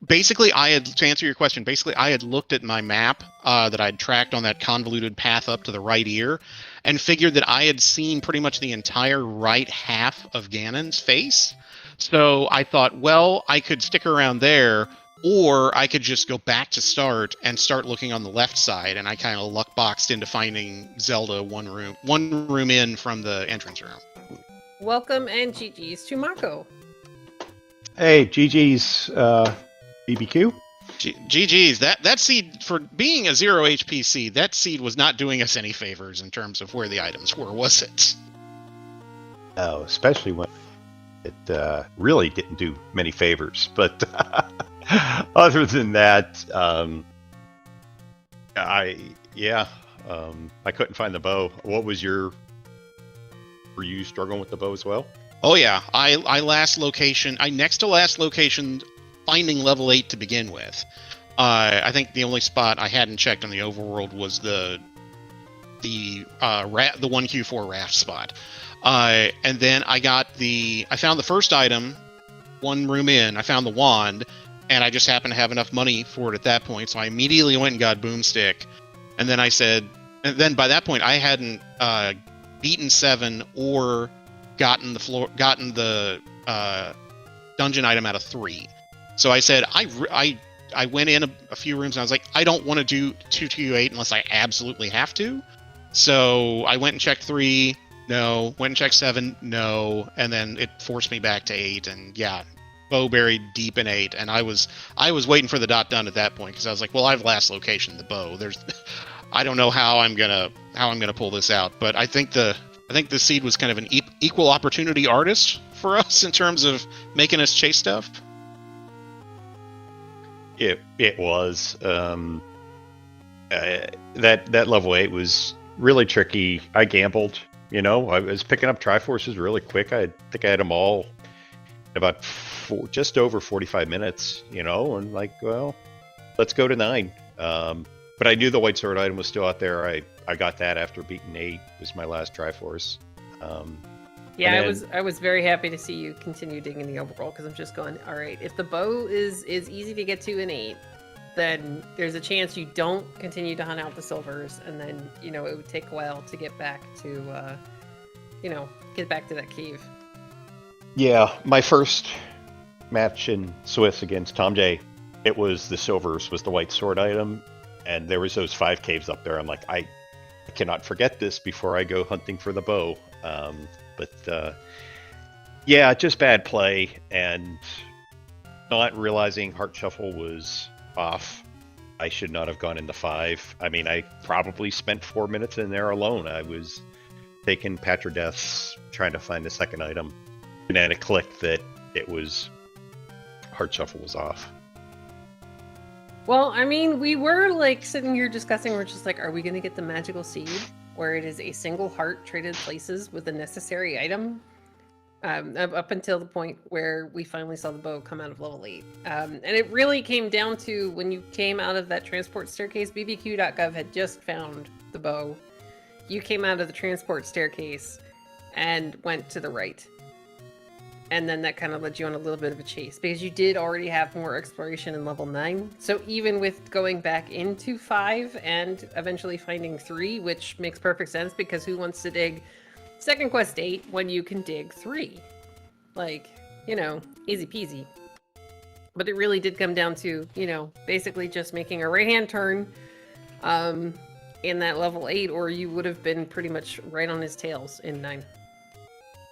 Basically, to answer your question, I had looked at my map that I'd tracked on that convoluted path up to the right ear, and figured that I had seen pretty much the entire right half of Ganon's face. So I thought, well, I could stick around there, or I could just go back to start and start looking on the left side, and I kind of luck boxed into finding Zelda one room in from the entrance room. Welcome and GG's to Mocco. Hey, GG's BBQ. GG's, that seed, for being a 0 HP seed, that seed was not doing us any favors in terms of where the items were, was it? Oh, especially when it really didn't do many favors. But other than that, I couldn't find the bow. What was were you struggling with the bow as well? Oh yeah, I next to last location finding level 8 to begin with. I think the only spot I hadn't checked on the overworld was the 1Q4 raft spot. And then I found the first item, one room in, I found the wand, and I just happened to have enough money for it at that point, so I immediately went and got Boomstick. And then by that point I hadn't beaten 7 or gotten the dungeon item out of 3. So I said, I went in a few rooms and I was like, I don't want to do 228 unless I absolutely have to. So I went and checked 3, no. Went and checked 7, no. And then it forced me back to 8, and yeah, bow buried deep in 8. And I was waiting for the dot done at that point because I was like, well, I have last location, the bow. I don't know how I'm gonna pull this out, but I think the seed was kind of an equal opportunity artist for us in terms of making us chase stuff. It was. That level 8 was really tricky. I gambled. I was picking up Triforces really quick. I think I had them all in about just over 45 minutes. And like, well, let's go to 9. But I knew the white sword item was still out there. I got that after beating 8. It was my last Triforce. Yeah, I was very happy to see you continue digging the overworld, because I'm just going, all right, if the bow is easy to get to in 8, then there's a chance you don't continue to hunt out the silvers, and then, it would take a while to get back to, that cave. Yeah, my first match in Swiss against Tom J, it was the silvers was the white sword item, and there was those 5 caves up there. I'm like, I cannot forget this before I go hunting for the bow. But yeah, just bad play, and not realizing Heart Shuffle was off. I should not have gone into 5. I mean, I probably spent 4 minutes in there alone. I was taking Patra Deaths, trying to find the second item, and then it clicked that it was Heart Shuffle was off. Well, I mean, we were like sitting here discussing, we're just like, are we going to get the magical seed, where it is a single heart traded places with a necessary item, up until the point where we finally saw the bow come out of level 8. And it really came down to when you came out of that transport staircase. BBQ.gov had just found the bow. You came out of the transport staircase and went to the right. And then that kind of led you on a little bit of a chase, because you did already have more exploration in level 9. So even with going back into 5 and eventually finding 3, which makes perfect sense, because who wants to dig second quest 8 when you can dig 3? Like, easy peasy. But it really did come down to, basically just making a right-hand turn in that level 8, or you would have been pretty much right on his tails in 9.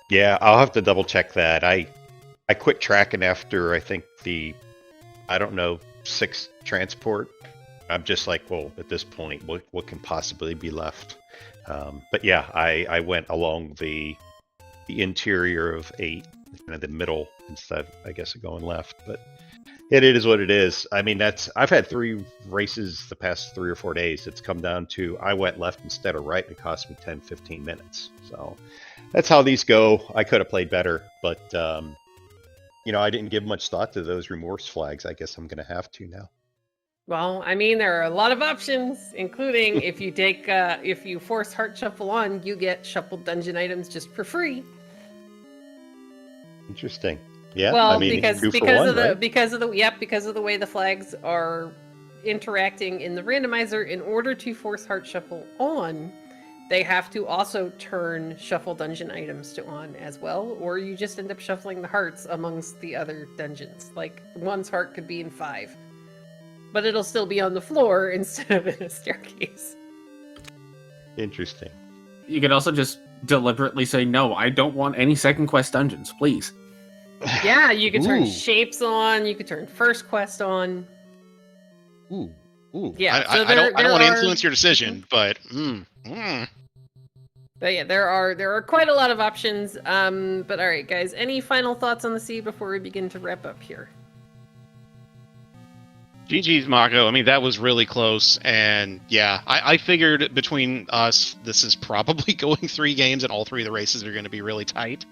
Yeah, I'll have to double check that. I quit tracking after, I think, the 6th transport. I'm just like, well, at this point, what can possibly be left? But yeah, I went along the interior of 8, kind of the middle, instead, I guess, of going left. But it is what it is. I mean, I've had 3 races the past 3 or 4 days. It's come down to I went left instead of right, and it cost me 10, 15 minutes. So that's how these go. I could have played better, but I didn't give much thought to those remorse flags. I guess I'm going to have to now. Well, I mean, there are a lot of options, including if you force Heart Shuffle on, you get shuffled dungeon items just for free. Interesting. Yeah. Well, I mean, because of the way the flags are interacting in the randomizer, in order to force Heart Shuffle on, They have to also turn shuffle dungeon items to on as well, or you just end up shuffling the hearts amongst the other dungeons. Like, one's heart could be in 5, but it'll still be on the floor instead of in a staircase. Interesting. You could also just deliberately say, no, I don't want any second quest dungeons, please. Yeah, you could turn Ooh. shapes on, you could turn first quest on. Ooh. Ooh. Yeah, I so don't want to there are- influence your decision, but But yeah, there are quite a lot of options. But all right, guys, any final thoughts on the sea before we begin to wrap up here? GG's, Mocco. I mean, that was really close. And yeah, I figured between us, this is probably going 3 games, and all 3 of the races are going to be really tight.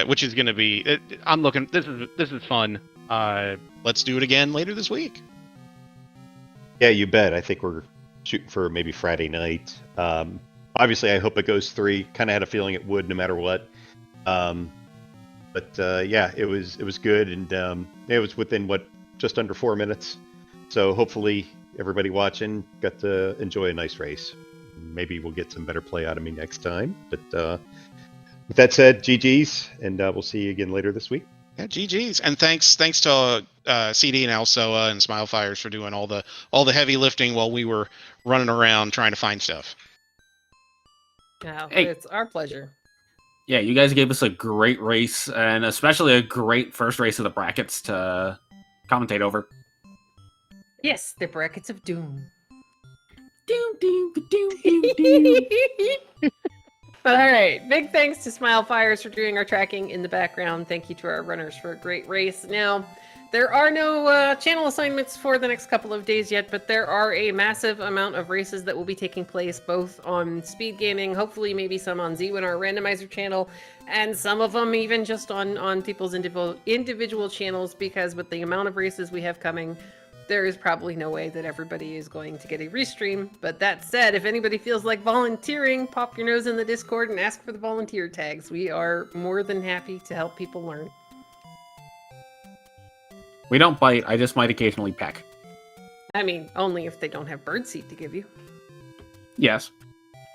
Which is going to be. I'm looking. This is fun. Let's do it again later this week. Yeah, you bet. I think we're shooting for maybe Friday night. Obviously, I hope it goes 3. Kind of had a feeling it would, no matter what. But yeah, it was good, and it was within just under 4 minutes. So hopefully, everybody watching got to enjoy a nice race. Maybe we'll get some better play out of me next time. But with that said, GG's, and we'll see you again later this week. Yeah, GG's, and thanks to CD and Alsoa and Smilefires for doing all the heavy lifting while we were running around trying to find stuff. Yeah, Hey. it's our pleasure. Yeah, you guys gave us a great race, and especially a great first race of the brackets to commentate over. Yes, the brackets of doom. Doom, doom, doom, doom, doom. But all right, big thanks to Smilefires for doing our tracking in the background. Thank you to our runners for a great race. Now, there are no channel assignments for the next couple of days yet, but there are a massive amount of races that will be taking place both on SpeedGaming, hopefully maybe some on Z1R Randomizer channel, and some of them even just on people's individual channels, because with the amount of races we have coming, there is probably no way that everybody is going to get a restream. But that said, if anybody feels like volunteering, pop your nose in the Discord and ask for the volunteer tags. We are more than happy to help people learn. We don't bite, I just might occasionally peck. I mean, only if they don't have birdseed to give you. Yes.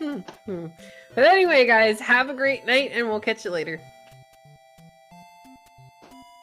But anyway, guys, have a great night, and we'll catch you later.